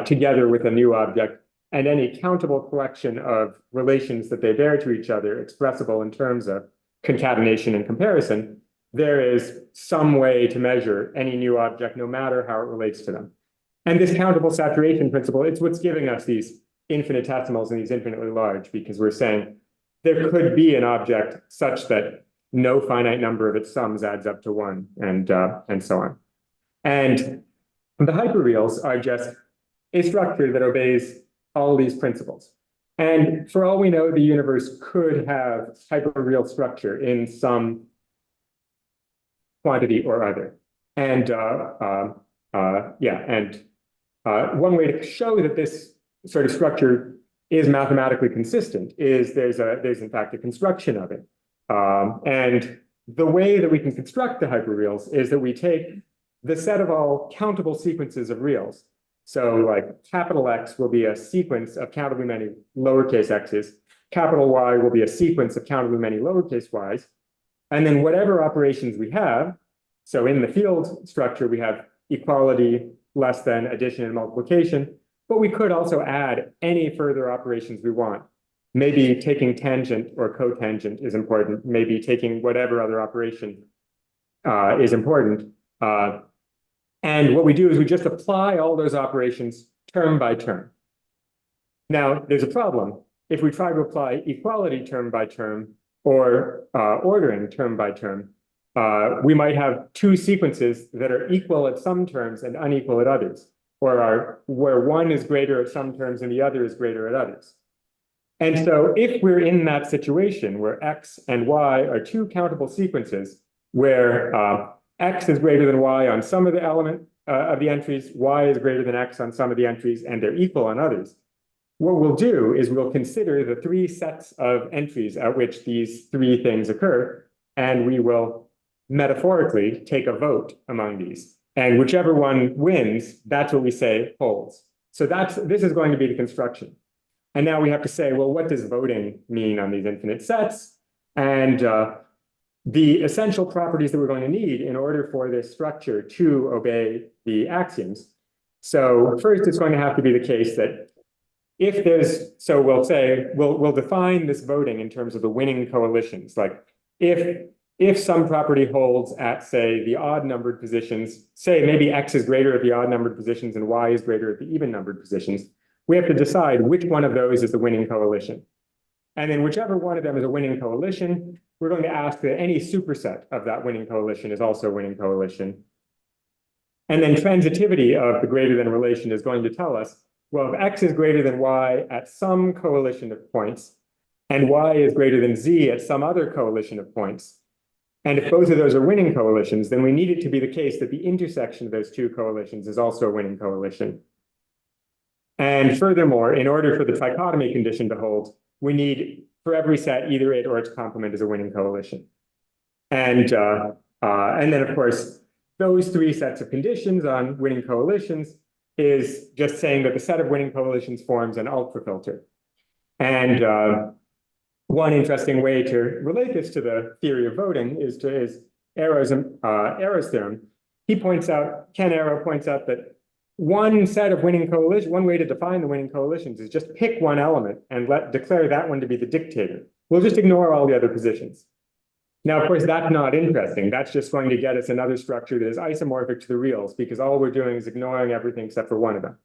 together with a new object, and any countable collection of relations that they bear to each other, expressible in terms of concatenation and comparison, there is some way to measure any new object, no matter how it relates to them. And this countable saturation principle, it's what's giving us these infinitesimals and these infinitely large, because we're saying there could be an object such that no finite number of its sums adds up to 1, and so on. And the hyperreals are just a structure that obeys all these principles. And for all we know, the universe could have hyperreal structure in some quantity or other. And one way to show that this sort of structure is mathematically consistent, is there's in fact a construction of it. And the way that we can construct the hyperreals is that we take the set of all countable sequences of reals. So like capital X will be a sequence of countably many lowercase x's. Capital Y will be a sequence of countably many lowercase y's. And then whatever operations we have, so in the field structure, we have equality, less than, addition, and multiplication, but we could also add any further operations we want. Maybe taking tangent or cotangent is important. Maybe taking whatever other operation is important. And what we do is we just apply all those operations term by term. Now, there's a problem. If we try to apply equality term by term or ordering term by term, we might have two sequences that are equal at some terms and unequal at others, or where one is greater at some terms and the other is greater at others. And so if we're in that situation where X and Y are two countable sequences, where X is greater than Y on some of the element of the entries, Y is greater than X on some of the entries, and they're equal on others, what we'll do is we'll consider the three sets of entries at which these three things occur, and we will metaphorically take a vote among these. And whichever one wins, that's what we say holds. So this is going to be the construction. And now we have to say, well, what does voting mean on these infinite sets? And the essential properties that we're going to need in order for this structure to obey the axioms. So first, it's going to have to be the case that if there's, so we'll say, we'll define this voting in terms of the winning coalitions. Like if some property holds at, say, the odd numbered positions, say maybe X is greater at the odd numbered positions and Y is greater at the even numbered positions, we have to decide which one of those is the winning coalition. And then whichever one of them is a winning coalition, we're going to ask that any superset of that winning coalition is also a winning coalition. And then transitivity of the greater than relation is going to tell us, well, if X is greater than Y at some coalition of points, and Y is greater than Z at some other coalition of points, and if both of those are winning coalitions, then we need it to be the case that the intersection of those two coalitions is also a winning coalition. And furthermore, in order for the trichotomy condition to hold, we need for every set, either it or its complement is a winning coalition. And then, of course, those three sets of conditions on winning coalitions is just saying that the set of winning coalitions forms an ultrafilter. And one interesting way to relate this to the theory of voting is Arrow's theorem. Ken Arrow points out that one set of winning coalitions, one way to define the winning coalitions is just pick one element and declare that one to be the dictator. We'll just ignore all the other positions. Now, of course, that's not interesting. That's just going to get us another structure that is isomorphic to the reals, because all we're doing is ignoring everything except for one of them.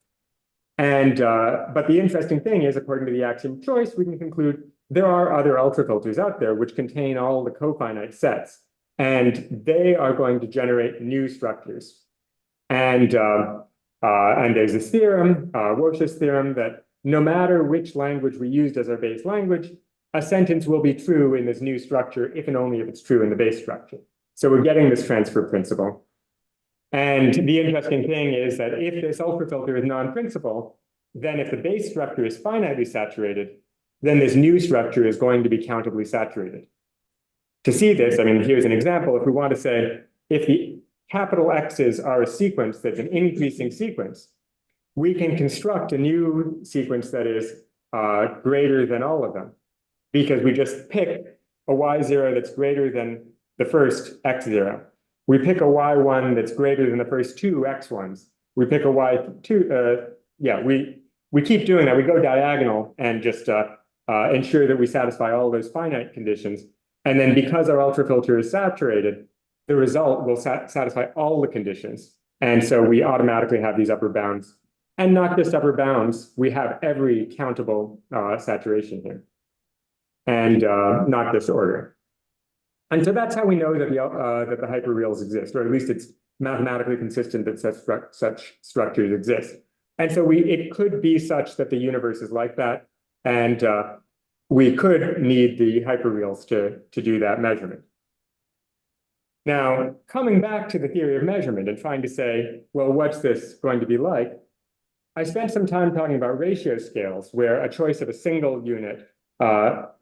And but the interesting thing is, according to the axiom of choice, we can conclude there are other ultrafilters out there which contain all the cofinite sets, and they are going to generate new structures. And there's this theorem, Walsh's theorem, that no matter which language we used as our base language, a sentence will be true in this new structure if and only if it's true in the base structure. So we're getting this transfer principle. And the interesting thing is that if this ultrafilter is non-principal, then if the base structure is finitely saturated, then this new structure is going to be countably saturated. To see this, I mean, here's an example. If we want to say, if the capital X's are a sequence that's an increasing sequence, we can construct a new sequence that is greater than all of them, because we just pick a Y0 that's greater than the first X0. We pick a Y1 that's greater than the first two X1s. We pick a Y2, we keep doing that. We go diagonal and just ensure that we satisfy all those finite conditions. And then because our ultrafilter is saturated, the result will satisfy all the conditions. And so we automatically have these upper bounds. And not just upper bounds, we have every countable saturation here. And not just order. And so that's how we know that the hyperreals exist, or at least it's mathematically consistent that such structures exist. And so it could be such that the universe is like that, and we could need the hyperreals to do that measurement. Now, coming back to the theory of measurement and trying to say, well, what's this going to be like? I spent some time talking about ratio scales, where a choice of a single unit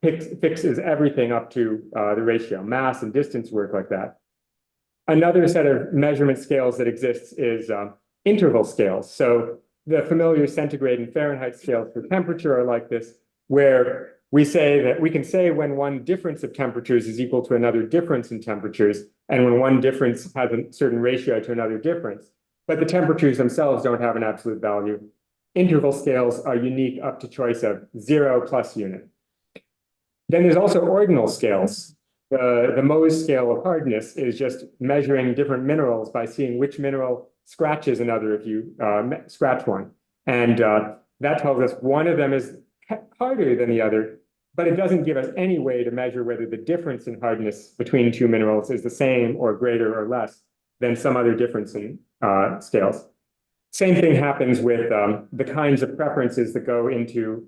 fixes everything up to the ratio. Mass and distance work like that. Another set of measurement scales that exists is interval scales. So the familiar centigrade and Fahrenheit scales for temperature are like this, where we say that we can say when one difference of temperatures is equal to another difference in temperatures, and when one difference has a certain ratio to another difference, but the temperatures themselves don't have an absolute value. Interval scales are unique up to choice of 0 plus unit. Then there's also ordinal scales. The Mohs scale of hardness is just measuring different minerals by seeing which mineral scratches another if you scratch one. And that tells us one of them is harder than the other, but it doesn't give us any way to measure whether the difference in hardness between two minerals is the same or greater or less than some other difference in scales. Same thing happens with the kinds of preferences that go into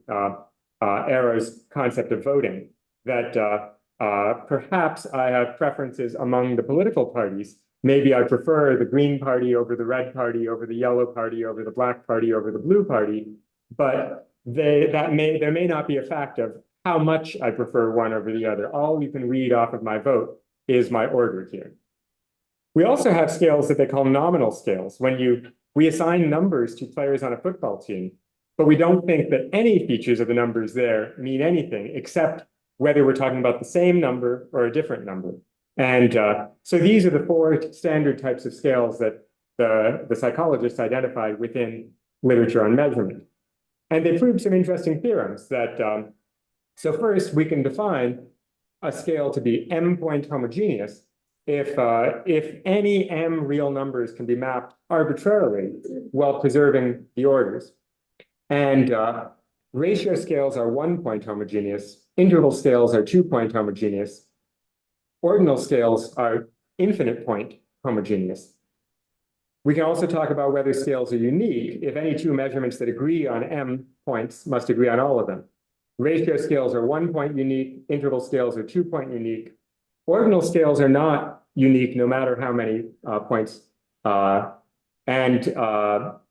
Arrow's concept of voting, that perhaps I have preferences among the political parties. Maybe I prefer the Green Party over the Red Party, over the Yellow Party, over the Black Party, over the Blue Party, but there may not be a fact of how much I prefer one over the other. All you can read off of my vote is my order here. We also have scales that they call nominal scales. When we assign numbers to players on a football team, but we don't think that any features of the numbers there mean anything except whether we're talking about the same number or a different number. And so these are the four standard types of scales that the psychologists identified within literature on measurement. And they proved some interesting theorems that, so first we can define a scale to be m-point homogeneous if any m real numbers can be mapped arbitrarily while preserving the orders. And ratio scales are 1-point homogeneous, interval scales are 2-point homogeneous, ordinal scales are infinite point homogeneous. We can also talk about whether scales are unique if any two measurements that agree on m points must agree on all of them. Ratio scales are 1-point unique, interval scales are 2-point unique. Ordinal scales are not unique no matter how many points.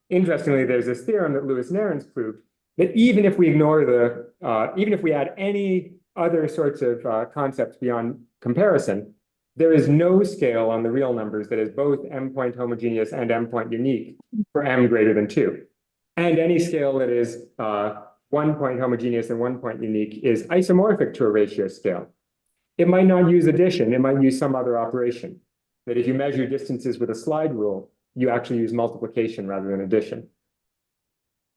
Interestingly, there's this theorem that Lewis Narins proved that even if we ignore even if we add any other sorts of concepts beyond comparison, there is no scale on the real numbers that is both m-point homogeneous and m-point unique for m greater than 2. And any scale that is 1-point homogeneous and 1-point unique is isomorphic to a ratio scale. It might not use addition, it might use some other operation. That if you measure distances with a slide rule, you actually use multiplication rather than addition.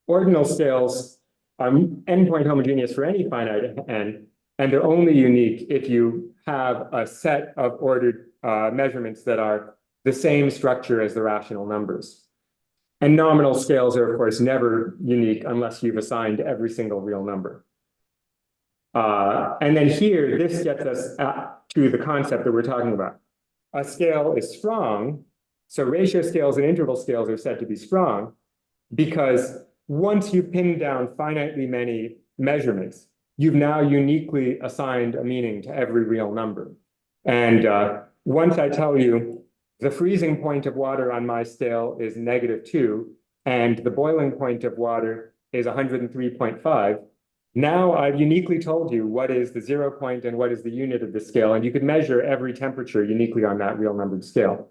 Ordinal scales are n-point homogeneous for any finite n, and they're only unique if you have a set of ordered measurements that are the same structure as the rational numbers. And nominal scales are, of course, never unique unless you've assigned every single real number. And then here, this gets us to the concept that we're talking about. A scale is strong, so ratio scales and interval scales are said to be strong because once you've pinned down finitely many measurements, you've now uniquely assigned a meaning to every real number. And once I tell you the freezing point of water on my scale is -2, and the boiling point of water is 103.5, now I've uniquely told you what is the 0 point and what is the unit of the scale, and you could measure every temperature uniquely on that real numbered scale.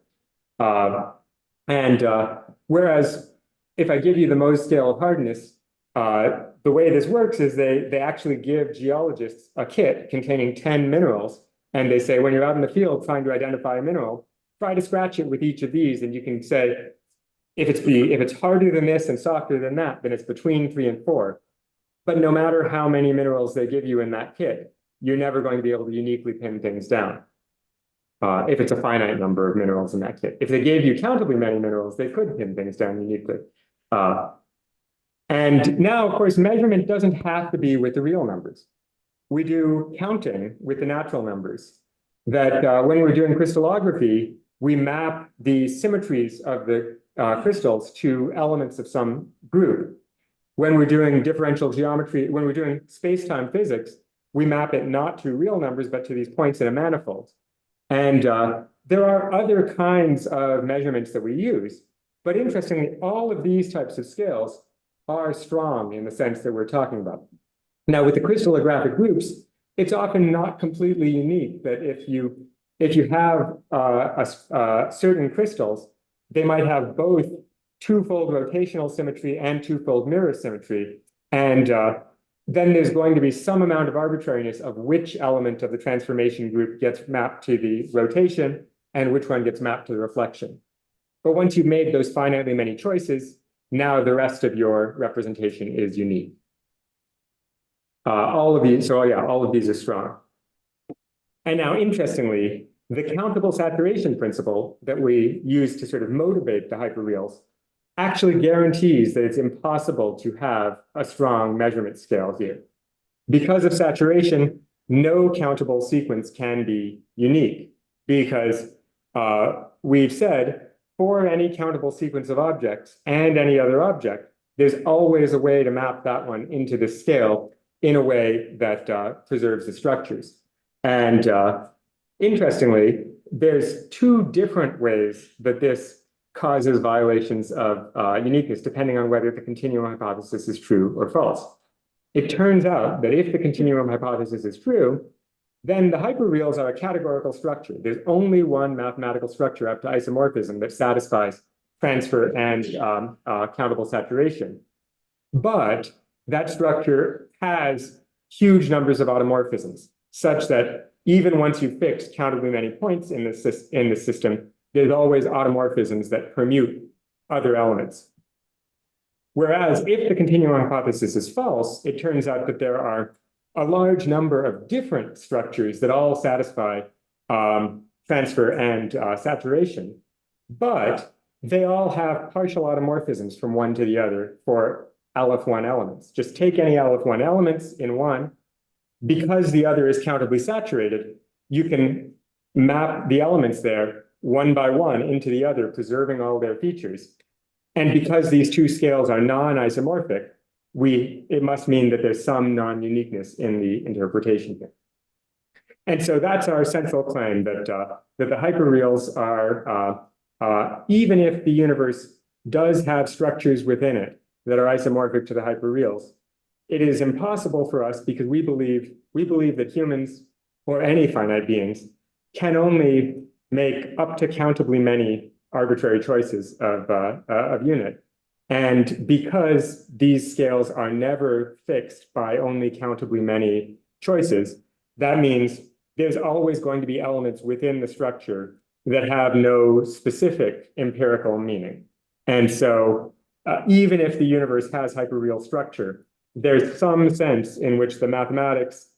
Whereas if I give you the Mohs scale of hardness, the way this works is they actually give geologists a kit containing 10 minerals, and they say, when you're out in the field trying to identify a mineral, try to scratch it with each of these, and you can say, if it's harder than this and softer than that, then it's between 3 and 4. But no matter how many minerals they give you in that kit, you're never going to be able to uniquely pin things down. If it's a finite number of minerals in that kit. If they gave you countably many minerals, they could pin things down uniquely. And now, of course, measurement doesn't have to be with the real numbers. We do counting with the natural numbers. That when we're doing crystallography, we map the symmetries of the crystals to elements of some group. When we're doing differential geometry, when we're doing space-time physics, we map it not to real numbers, but to these points in a manifold. And there are other kinds of measurements that we use. But interestingly, all of these types of scales are strong in the sense that we're talking about. Now, with the crystallographic groups, it's often not completely unique that if you have certain crystals, they might have both twofold rotational symmetry and twofold mirror symmetry. And then there's going to be some amount of arbitrariness of which element of the transformation group gets mapped to the rotation and which one gets mapped to the reflection. But once you've made those finitely many choices, now the rest of your representation is unique. All of these are strong. And now, interestingly, the countable saturation principle that we use to sort of motivate the hyperreals actually guarantees that it's impossible to have a strong measurement scale here. Because of saturation, no countable sequence can be unique, because we've said for any countable sequence of objects and any other object, there's always a way to map that one into the scale in a way that preserves the structures. And interestingly, there's two different ways that this causes violations of uniqueness, depending on whether the continuum hypothesis is true or false. It turns out that if the continuum hypothesis is true, then the hyperreals are a categorical structure. There's only one mathematical structure up to isomorphism that satisfies transfer and countable saturation. But that structure has huge numbers of automorphisms, such that even once you've fixed countably many points in the system, there's always automorphisms that permute other elements. Whereas if the continuum hypothesis is false, it turns out that there are a large number of different structures that all satisfy transfer and saturation, but they all have partial automorphisms from one to the other for LF1 elements. Just take any LF1 elements in one. Because the other is countably saturated, you can map the elements there one by one into the other, preserving all their features. And because these two scales are non-isomorphic, it must mean that there's some non-uniqueness in the interpretation here. And so that's our central claim, that the hyperreals are, even if the universe does have structures within it that are isomorphic to the hyperreals, it is impossible for us, because we believe that humans or any finite beings can only make up to countably many arbitrary choices of unit. And because these scales are never fixed by only countably many choices, that means there's always going to be elements within the structure that have no specific empirical meaning. And so even if the universe has hyperreal structure, there's some sense in which the mathematics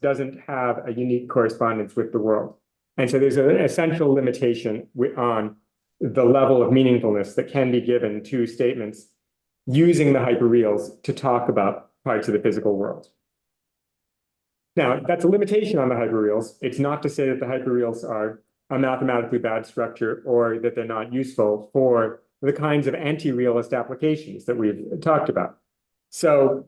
doesn't have a unique correspondence with the world. And so there's an essential limitation on the level of meaningfulness that can be given to statements using the hyperreals to talk about parts of the physical world. Now, that's a limitation on the hyperreals. It's not to say that the hyperreals are a mathematically bad structure or that they're not useful for the kinds of anti-realist applications that we've talked about. So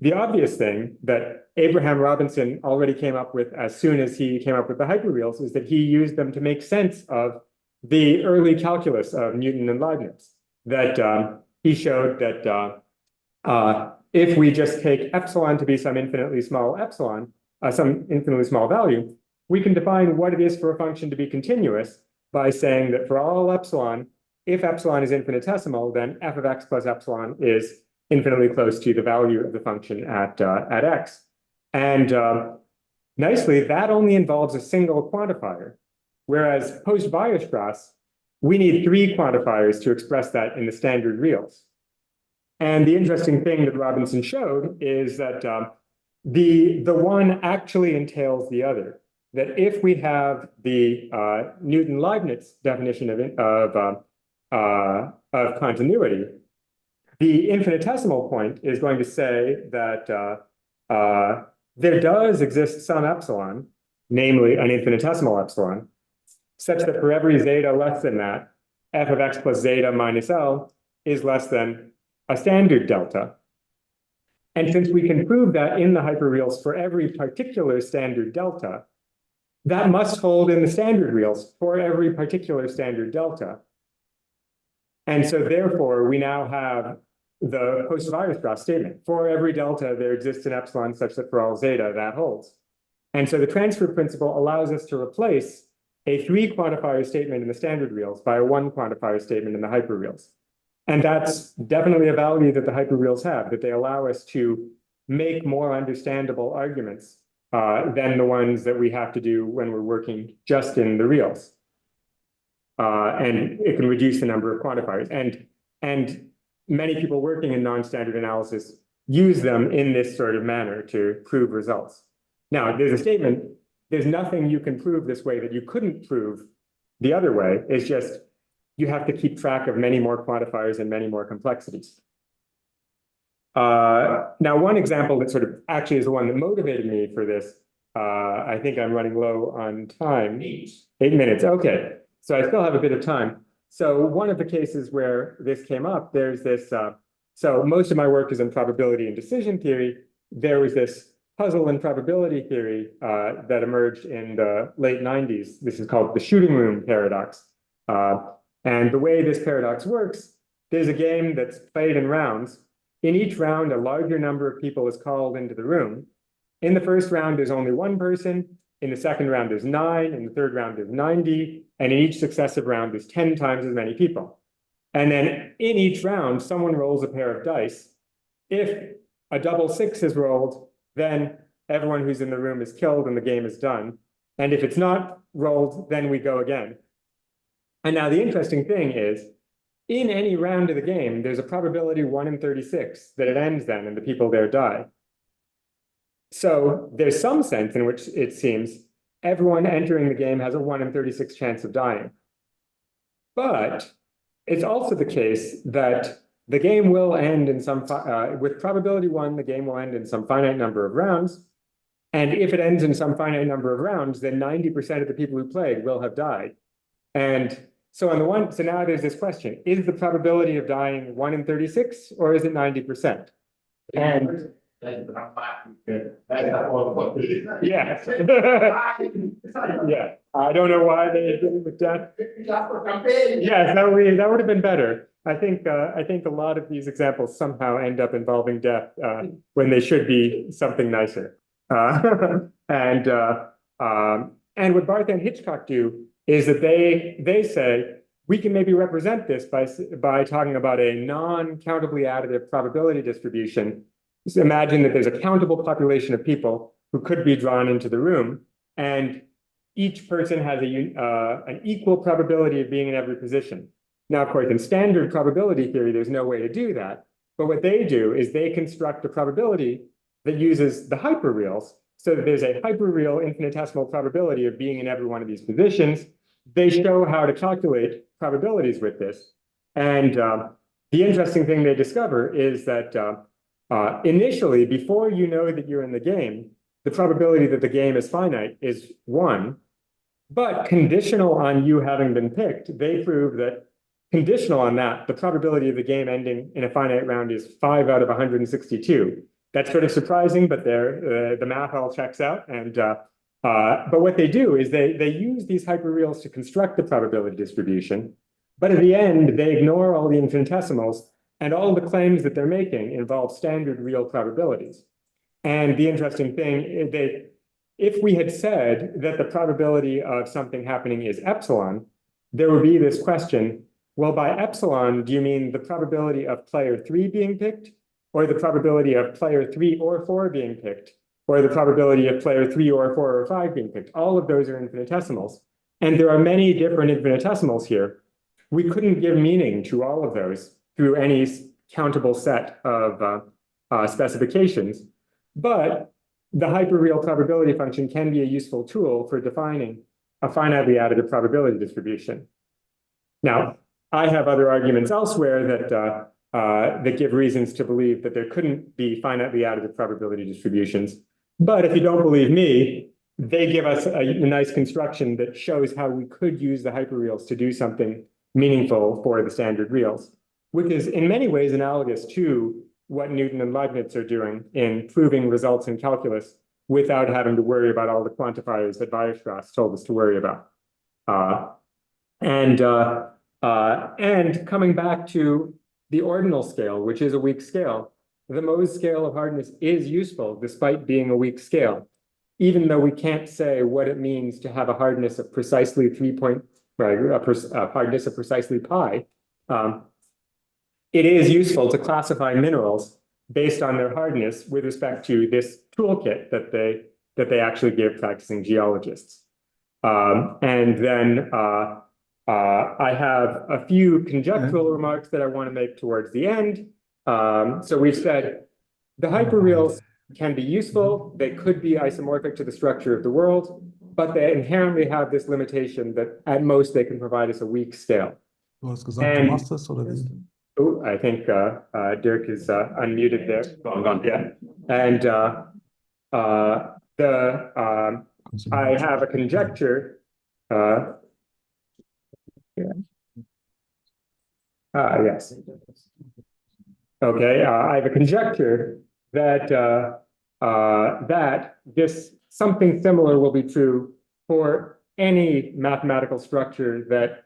the obvious thing that Abraham Robinson already came up with as soon as he came up with the hyperreals is that he used them to make sense of the early calculus of Newton and Leibniz, that he showed that if we just take epsilon to be some infinitely small value, we can define what it is for a function to be continuous by saying that for all epsilon, if epsilon is infinitesimal, then f of x plus epsilon is infinitely close to the value of the function at x. And nicely, that only involves a single quantifier, whereas post-Weierstrass, we need 3 quantifiers to express that in the standard reals. And the interesting thing that Robinson showed is that the one actually entails the other. That if we have the Newton-Leibniz definition of continuity, the infinitesimal point is going to say that there does exist some epsilon, namely an infinitesimal epsilon, such that for every zeta less than that, f of x plus zeta minus L is less than a standard delta. And since we can prove that in the hyperreals for every particular standard delta, that must hold in the standard reals for every particular standard delta. And so therefore, we now have the post-Weierstrass statement. For every delta, there exists an epsilon such that for all zeta, that holds. And so the transfer principle allows us to replace a 3 quantifier statement in the standard reals by a 1 quantifier statement in the hyperreals. And that's definitely a value that the hyperreals have, that they allow us to make more understandable arguments than the ones that we have to do when we're working just in the reals. And it can reduce the number of quantifiers. And many people working in non-standard analysis use them in this sort of manner to prove results. Now, there's a statement, there's nothing you can prove this way that you couldn't prove the other way. It's just you have to keep track of many more quantifiers and many more complexities. Now, one example that sort of actually is the one that motivated me for this, I think I'm running low on time. 8 minutes, okay. So I still have a bit of time. So one of the cases where this came up, there's this, so most of my work is in probability and decision theory. There was this puzzle in probability theory that emerged in the late 90s. This is called the shooting room paradox. And the way this paradox works, there's a game that's played in rounds. In each round, a larger number of people is called into the room. In the first round, there's only 1 person. In the second round, there's 9. In the third round, there's 90. And in each successive round, there's 10 times as many people. And then in each round, someone rolls a pair of dice. If a double 6 is rolled, then everyone who's in the room is killed and the game is done. And if it's not rolled, then we go again. And now the interesting thing is, in any round of the game, there's a probability 1 in 36 that it ends then and the people there die. So there's some sense in which it seems everyone entering the game has a 1 in 36 chance of dying. But it's also the case that the game will end in some, with probability 1, the game will end in some finite number of rounds. And if it ends in some finite number of rounds, then 90% of the people who played will have died. And so on the one, so now there's this question, is the probability of dying 1 in 36 or is it 90%? And yeah. Yeah, I don't know why they did it with that. Yes, that would have been better. I think a lot of these examples somehow end up involving death when they should be something nicer. And what Barth and Hitchcock do is that they say we can maybe represent this by talking about a non-countably additive probability distribution. So imagine that there's a countable population of people who could be drawn into the room, and each person has an equal probability of being in every position. Now, of course, in standard probability theory, there's no way to do that. But what they do is they construct a probability that uses the hyperreals, so that there's a hyperreal infinitesimal probability of being in every one of these positions. They show how to calculate probabilities with this. And the interesting thing they discover is that initially, before you know that you're in the game, the probability that the game is finite is 1. But conditional on you having been picked, they prove that conditional on that, the probability of the game ending in a finite round is 5 out of 162. That's sort of surprising, but the math all checks out. And but what they do is they use these hyperreals to construct the probability distribution. But at the end, they ignore all the infinitesimals, and all the claims that they're making involve standard real probabilities. And the interesting thing is that if we had said that the probability of something happening is epsilon, there would be this question, well, by epsilon, do you mean the probability of player 3 being picked, or the probability of player 3 or 4 being picked, or the probability of player 3 or 4 or 5 being picked? All of those are infinitesimals. And there are many different infinitesimals here. We couldn't give meaning to all of those through any countable set of specifications. But the hyperreal probability function can be a useful tool for defining a finitely additive probability distribution. Now, I have other arguments elsewhere that give reasons to believe that there couldn't be finitely additive probability distributions. But if you don't believe me, they give us a nice construction that shows how we could use the hyperreals to do something meaningful for the standard reals, which is in many ways analogous to what Newton and Leibniz are doing in proving results in calculus without having to worry about all the quantifiers that Weierstrass told us to worry about. And coming back to the ordinal scale, which is a weak scale, the Mohs scale of hardness is useful despite being a weak scale, even though we can't say what it means to have a hardness of precisely hardness of precisely pi. It is useful to classify minerals based on their hardness with respect to this toolkit that they actually give practicing geologists. And then I have a few conjectural remarks that I want to make towards the end. So we've said the hyperreals can be useful. They could be isomorphic to the structure of the world, but they inherently have this limitation that at most they can provide us a weak scale. Du hast gesagt, du machst das oder wie? Oh, I think Dirk is unmuted there. Gone. Yeah. And I have a conjecture. Yes. Okay, I have a conjecture that that this something similar will be true for any mathematical structure that,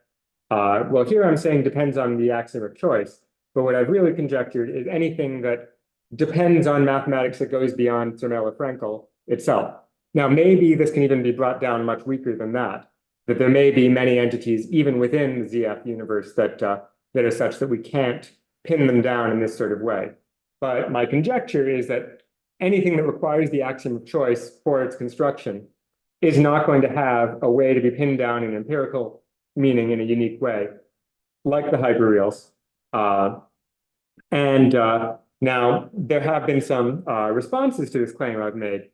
well, here I'm saying depends on the axiom of choice, but what I've really conjectured is anything that depends on mathematics that goes beyond Zermelo-Fraenkel itself. Now, maybe this can even be brought down much weaker than that there may be many entities even within the ZF universe that are such that we can't pin them down in this sort of way. But my conjecture is that anything that requires the axiom of choice for its construction is not going to have a way to be pinned down in empirical meaning in a unique way, like the hyperreals. Now there have been some responses to this claim I've made.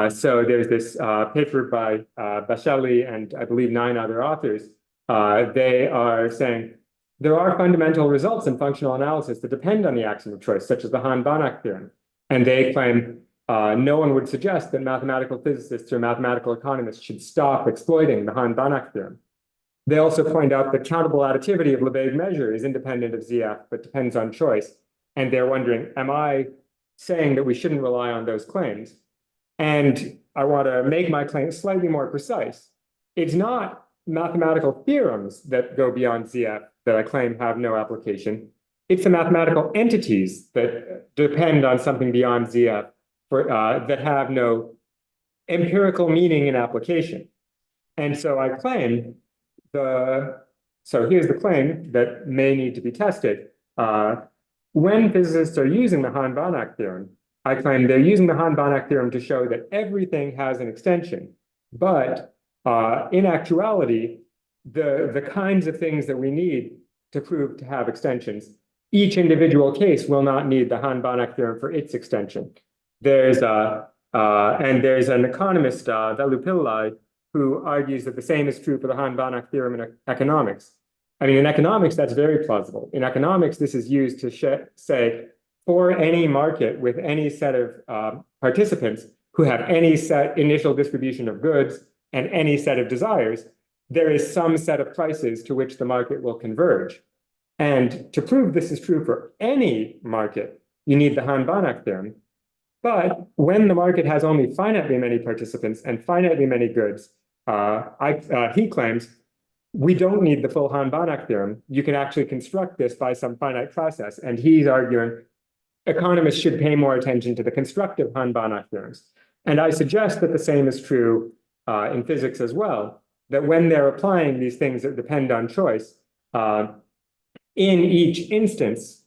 So there's this paper by Bashelli and I believe 9 other authors. They are saying there are fundamental results in functional analysis that depend on the axiom of choice, such as the Hahn-Banach theorem. And they claim no one would suggest that mathematical physicists or mathematical economists should stop exploiting the Hahn-Banach theorem. They also point out that countable additivity of Lebesgue measure is independent of ZF, but depends on choice. And they're wondering, am I saying that we shouldn't rely on those claims? And I want to make my claim slightly more precise. It's not mathematical theorems that go beyond ZF that I claim have no application. It's the mathematical entities that depend on something beyond ZF that have no empirical meaning in application. And so I claim so here's the claim that may need to be tested. When physicists are using the Hahn-Banach theorem, I claim they're using the Hahn-Banach theorem to show that everything has an extension. But in actuality, the kinds of things that we need to prove to have extensions, each individual case will not need the Hahn-Banach theorem for its extension. There's an economist, Velu Pillai, who argues that the same is true for the Hahn-Banach theorem in economics. I mean, in economics, that's very plausible. In economics, this is used to say, for any market with any set of participants who have any set initial distribution of goods and any set of desires, there is some set of prices to which the market will converge. And to prove this is true for any market, you need the Hahn-Banach theorem. But when the market has only finitely many participants and finitely many goods, he claims, we don't need the full Hahn-Banach theorem. You can actually construct this by some finite process. And he's arguing economists should pay more attention to the constructive Hahn-Banach theorems. And I suggest that the same is true in physics as well, that when they're applying these things that depend on choice, in each instance,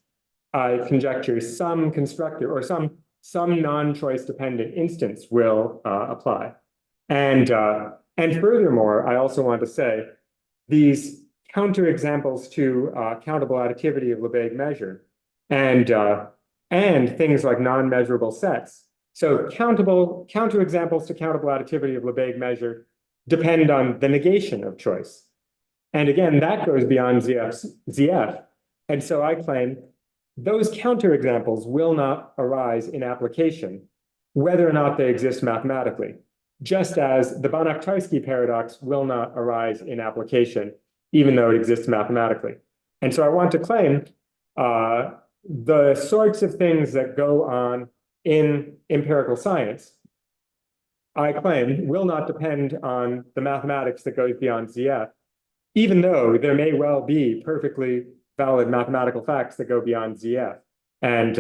I conjecture some constructive or some non-choice dependent instance will apply. And furthermore, I also want to say these counterexamples to countable additivity of Lebesgue measure and things like non-measurable sets. So counterexamples to countable additivity of Lebesgue measure depend on the negation of choice. And again, that goes beyond ZF. And so I claim those counterexamples will not arise in application, whether or not they exist mathematically, just as the Banach-Tarski paradox will not arise in application, even though it exists mathematically. And so I want to claim the sorts of things that go on in empirical science, I claim, will not depend on the mathematics that goes beyond ZF, even though there may well be perfectly valid mathematical facts that go beyond ZF. And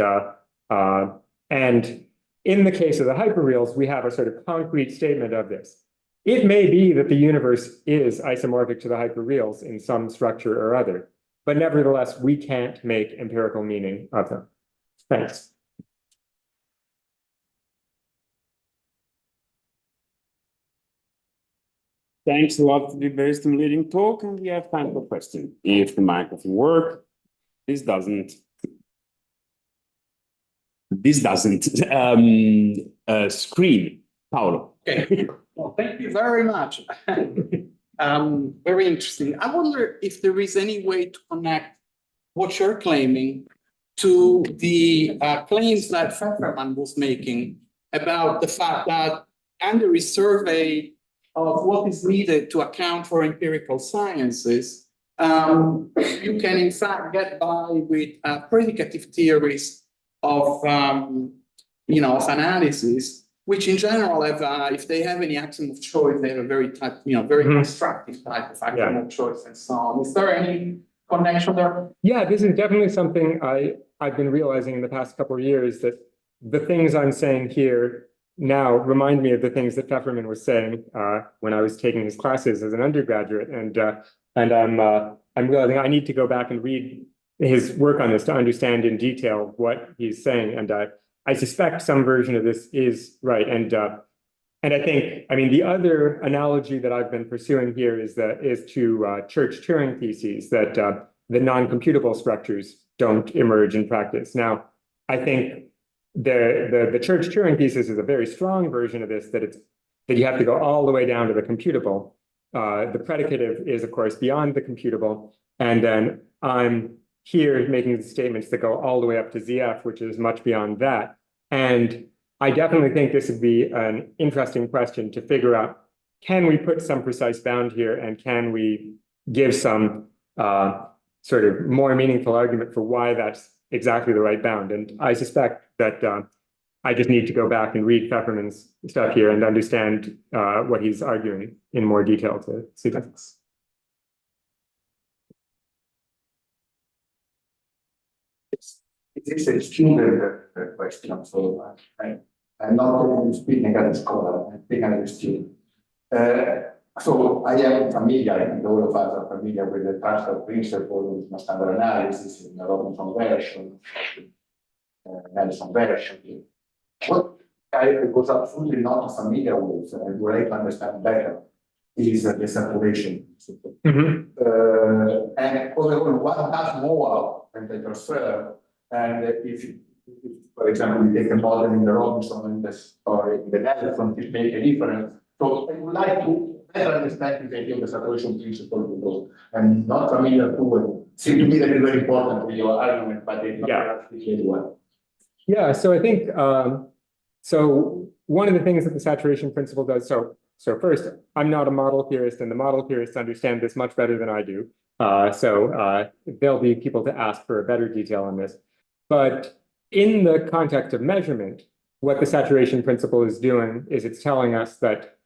in the case of the hyperreals, we have a sort of concrete statement of this. It may be that the universe is isomorphic to the hyperreals in some structure or other, but nevertheless, we can't make empirical meaning of them. Thanks. Thanks a lot for the very stimulating talk, and we have time for questions. If the microphone works, this doesn't. Screen, Paolo. Okay, well, thank you very much. Very interesting. I wonder if there is any way to connect what you're claiming to the claims that Pfefferman was making about the fact that under his survey of what is needed to account for empirical sciences, you can in fact get by with predicative theories of of analysis, which in general have, if they have any axiom of choice, they have a very type, very constructive type of axiom of choice and so on. Is there any connection there? Yeah, this is definitely something I've been realizing in the past couple of years, that the things I'm saying here now remind me of the things that Pfefferman was saying when I was taking his classes as an undergraduate, and I'm realizing I need to go back and read his work on this to understand in detail what he's saying, and I suspect some version of this is right, and I think, I mean, the other analogy that I've been pursuing here is to Church-Turing theses, that the non-computable structures don't emerge in practice. Now, I think the Church-Turing thesis is a very strong version of this, that you have to go all the way down to the computable. The predicative is, of course, beyond the computable, and then I'm here making the statements that go all the way up to ZF, which is much beyond that. And I definitely think this would be an interesting question to figure out, can we put some precise bound here, and can we give some sort of more meaningful argument for why that's exactly the right bound? And I suspect that I just need to go back and read Pfefferman's stuff here and understand what he's arguing in more detail to see that. It is a student question, so I'm not only speaking as a scholar, I'm speaking as a student. So I am familiar, and all of us are familiar with the transfer principle in standard analysis, in the Robinson version, Nelson version. What I was absolutely not familiar with, and would like to understand better, is the saturation principle. And overall, what does more than the transfer? And if, for example, you take a model in the Robinson and in the Nelson, it makes a difference. So I would like to better understand the idea of the saturation principle, because I'm not familiar to it. It seems to me that it's very important with your argument, but it's not articulated well. Yeah, so I think, so one of the things that the saturation principle does, so first, I'm not a model theorist, and the model theorists understand this much better than I do. So there'll be people to ask for a better detail on this. But in the context of measurement, what the saturation principle is doing is it's telling us that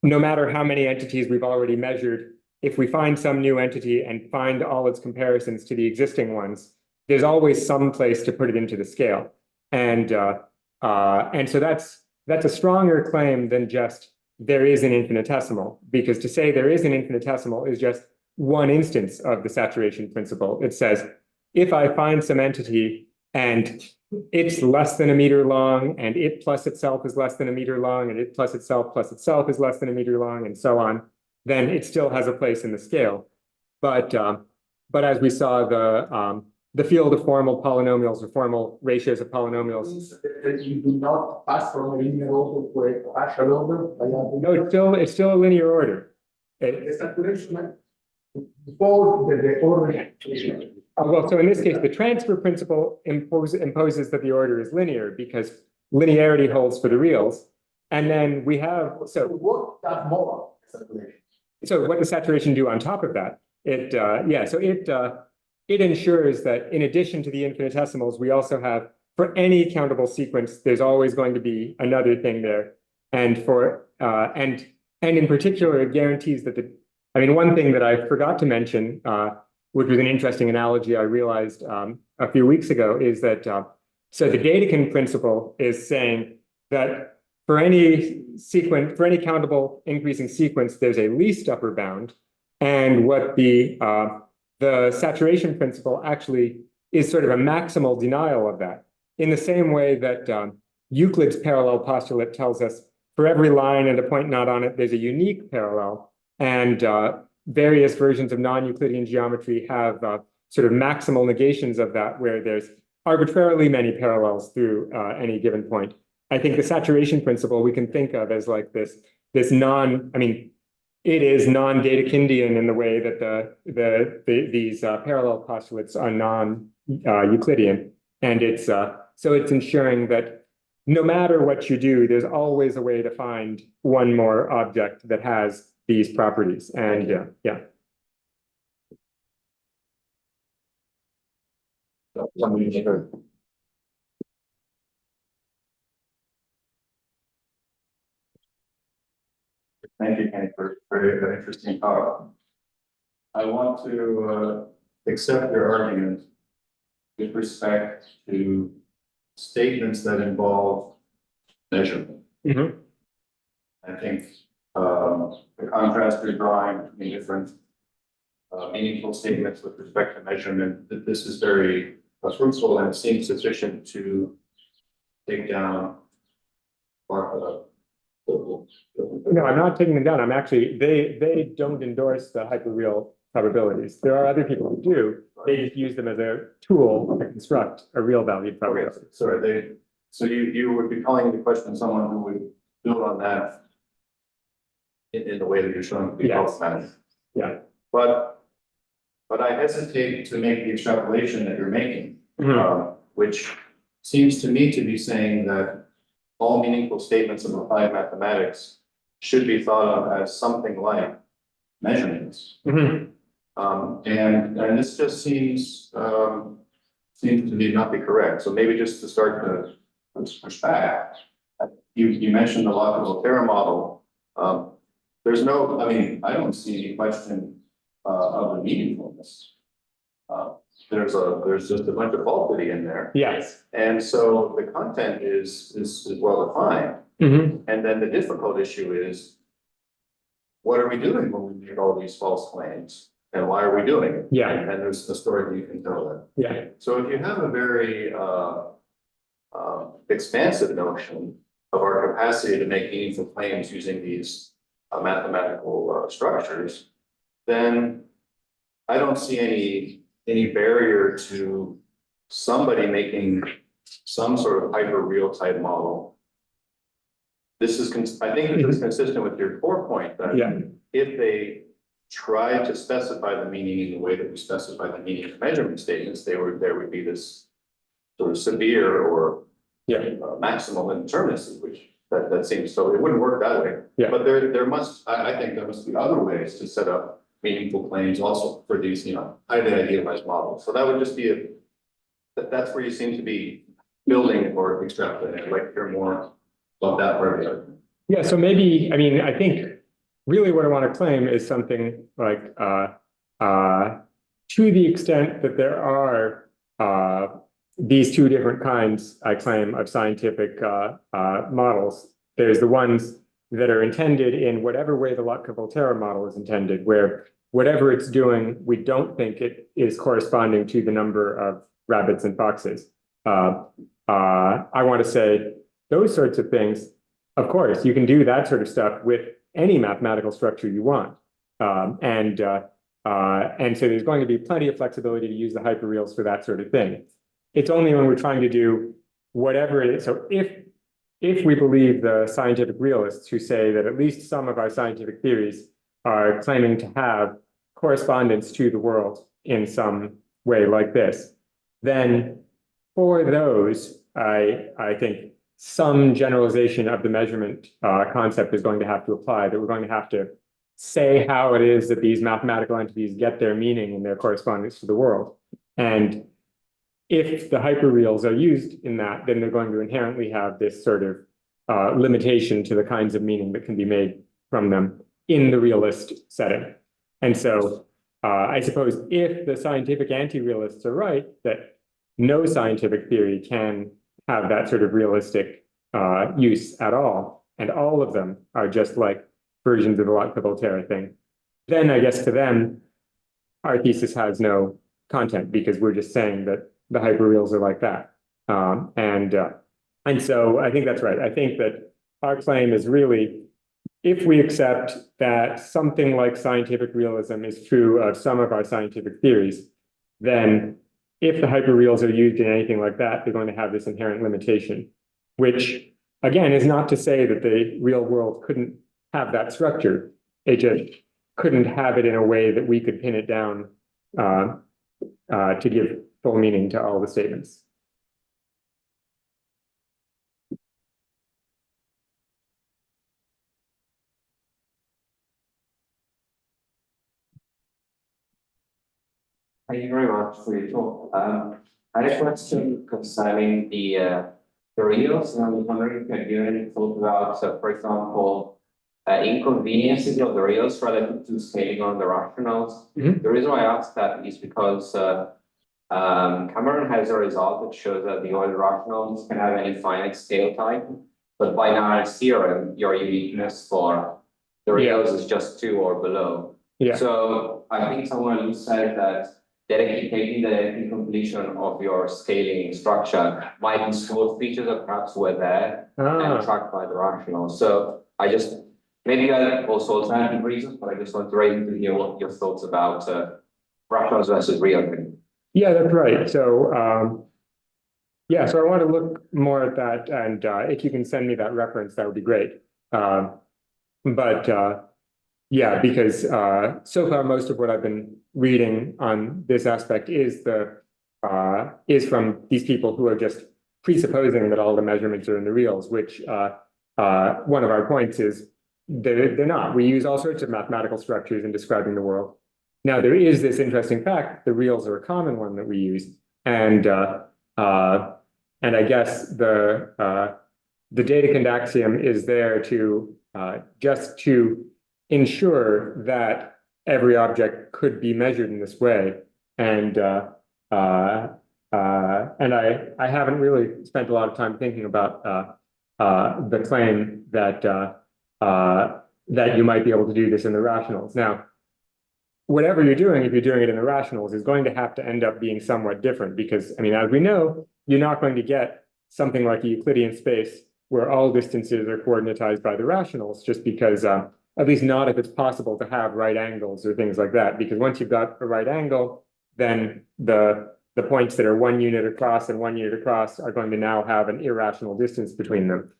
no matter how many entities we've already measured, if we find some new entity and find all its comparisons to the existing ones, there's always some place to put it into the scale. And so that's a stronger claim than just there is an infinitesimal, because to say there is an infinitesimal is just one instance of the saturation principle. It says, if I find some entity and it's less than a meter long, and it plus itself is less than a meter long, and it plus itself is less than a meter long, and so on, then it still has a place in the scale. But as we saw, the field of formal polynomials or formal ratios of polynomials. You do not pass from a linear order to a partial order? No, it's still a linear order. The saturation before the order. Well, so in this case, the transfer principle imposes that the order is linear, because linearity holds for the reals. And then we have, so what does more saturation? So what does saturation do on top of that? It ensures that in addition to the infinitesimals, we also have, for any countable sequence, there's always going to be another thing there. And and in particular, it guarantees that one thing that I forgot to mention which was an interesting analogy I realized a few weeks ago, is that so the Dedekind principle is saying that for any sequence, for any countable increasing sequence, there's a least upper bound, and what the saturation principle actually is sort of a maximal denial of that. In the same way that Euclid's parallel postulate tells us for every line and a point not on it, there's a unique parallel, and various versions of non-Euclidean geometry have sort of maximal negations of that, where there's arbitrarily many parallels through any given point. I think the saturation principle we can think of as like this I mean, it is non-Dedekindian in the way that these parallel postulates are non-Euclidean, and it's so it's ensuring that no matter what you do, there's always a way to find one more object that has these properties. And yeah. Thank you, Kenny, for an interesting talk. I want to accept your argument with respect to statements that involve measurement. Mhm. I think the contrast you're drawing between different meaningful statements with respect to measurement, that this is very fruitful and seems sufficient to take down No, I'm not taking them down. I'm actually, they don't endorse the hyperreal probabilities. There are other people who do. They just use them as a tool to construct a real valued probability. Okay, sorry, so you would be calling into question someone who would build on that in the way that you're showing to be Yes. problematic. Yeah. But I hesitate to make the extrapolation that you're making, which seems to me to be saying that all meaningful statements of applied mathematics should be thought of as something like measurements. And this just seems to be not be correct. So maybe just to start to push back, you mentioned the Locke-Volterra model. There's no, I mean, I don't see any question of the meaningfulness. There's just a bunch of falsity in there. Yes. And so the content is well defined. And then the difficult issue is, what are we doing when we make all these false claims? And why are we doing it? Yeah. And there's a story that you can tell that. Yeah. So if you have a very expansive notion of our capacity to make meaningful claims using these mathematical structures, then I don't see any barrier to somebody making some sort of hyper real type model. This is, I think this is consistent with your core point that if they try to specify the meaning in the way that we specify the meaning of measurement statements, there would be this sort of severe or maximal indeterminacy, which that seems, so it wouldn't work that way. But there must, I think there must be other ways to set up meaningful claims also for these, highly idealized models. So that would just be that's where you seem to be building or extrapolating. I'd like to hear more about that part of the argument. Yeah, so maybe, I mean, I think really what I want to claim is something like to the extent that there are these two different kinds, I claim, of scientific models. There's the ones that are intended in whatever way the Locke-Volterra model is intended, where whatever it's doing, we don't think it is corresponding to the number of rabbits and foxes. I want to say those sorts of things, of course, you can do that sort of stuff with any mathematical structure you want. And so there's going to be plenty of flexibility to use the hyperreals for that sort of thing. It's only when we're trying to do whatever it is. So if we believe the scientific realists who say that at least some of our scientific theories are claiming to have correspondence to the world in some way like this, then for those, I think some generalization of the measurement concept is going to have to apply, that we're going to have to say how it is that these mathematical entities get their meaning and their correspondence to the world. And if the hyperreals are used in that, then they're going to inherently have this sort of limitation to the kinds of meaning that can be made from them in the realist setting. And so I suppose if the scientific anti-realists are right, that no scientific theory can have that sort of realistic use at all, and all of them are just like versions of the Voltaire thing, then I guess to them, our thesis has no content because we're just saying that the hyperreals are like that. And so I think that's right. I think that our claim is really, if we accept that something like scientific realism is true of some of our scientific theories, then if the hyperreals are used in anything like that, they're going to have this inherent limitation, which again is not to say that the real world couldn't have that structure. It just couldn't have it in a way that we could pin it down to give full meaning to all the statements. Thank you very much for your talk. I had a question concerning the reals, and I was wondering if you had given any thought about, for example, inconveniences of the reals relative to scaling on the rationals. Mhm. The reason why I asked that is because Cameron has a result that shows that the ordered rationals can have any finite scale type, but by Nara's theorem, your uniqueness for the reals is just 2 or below. Yeah. So I think someone said that taking the incompletion of your scaling structure might be small features that perhaps were there and tracked by the rational. So I just, maybe I also alternative reasons, but I just want to raise to hear what your thoughts about rationals versus real. Yeah, that's right. So yeah, so I want to look more at that, and if you can send me that reference, that would be great. Yeah, because so far most of what I've been reading on this aspect is from these people who are just presupposing that all the measurements are in the reals, which one of our points is they're not. We use all sorts of mathematical structures in describing the world. Now there is this interesting fact: the reals are a common one that we use, and I guess the Dedekind axiom is there to just to ensure that every object could be measured in this way. And I haven't really spent a lot of time thinking about the claim that that you might be able to do this in the rationals. Now, whatever you're doing, if you're doing it in the rationals, is going to have to end up being somewhat different because, I mean, as we know, you're not going to get something like a Euclidean space where all distances are coordinatized by the rationals, just because at least not if it's possible to have right angles or things like that, because once you've got a right angle, then the points that are 1 unit across and 1 unit across are going to now have an irrational distance between them,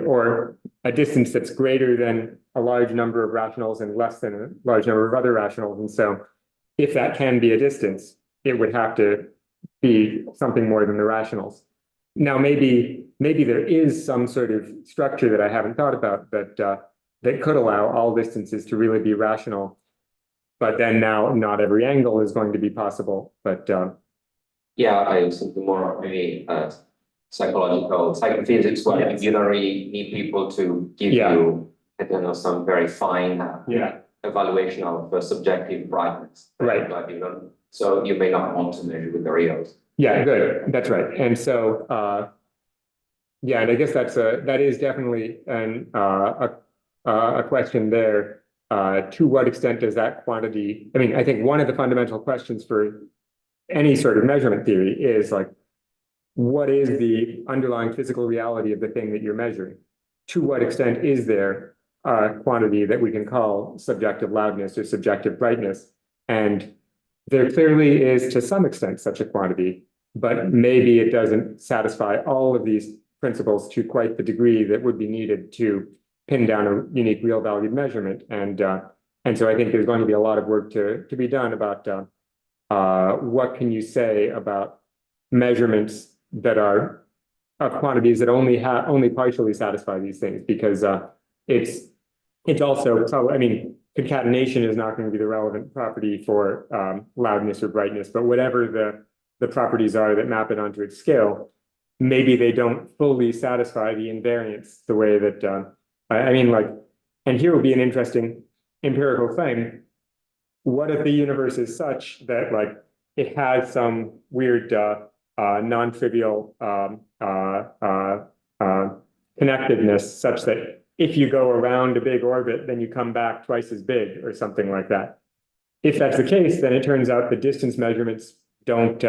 or a distance that's greater than a large number of rationals and less than a large number of other rationals. And so if that can be a distance, it would have to be something more than the rationals. Now, maybe there is some sort of structure that I haven't thought about that could allow all distances to really be rational, but then now not every angle is going to be possible. But yeah, I was thinking more maybe psychophysics, where you don't really need people to give you, I don't know, some very fine evaluation of subjective brightness. Right. But so you may not want to measure with the reals. Yeah, good. That's right. And so yeah, and I guess that is definitely a question there. To what extent does that quantity? I mean, I think one of the fundamental questions for any sort of measurement theory is like, what is the underlying physical reality of the thing that you're measuring? To what extent is there a quantity that we can call subjective loudness or subjective brightness? And there clearly is, to some extent, such a quantity, but maybe it doesn't satisfy all of these principles to quite the degree that would be needed to pin down a unique real valued measurement. And so I think there's going to be a lot of work to be done about what can you say about measurements that are of quantities that only partially satisfy these things, because it's also, I mean, concatenation is not going to be the relevant property for loudness or brightness, but whatever the properties are that map it onto its scale, maybe they don't fully satisfy the invariance the way that I mean, like, and here will be an interesting empirical claim. what if the universe is such that like it has some weird non-trivial connectedness such that if you go around a big orbit, then you come back twice as big or something like that. If that's the case, then it turns out the distance measurements don't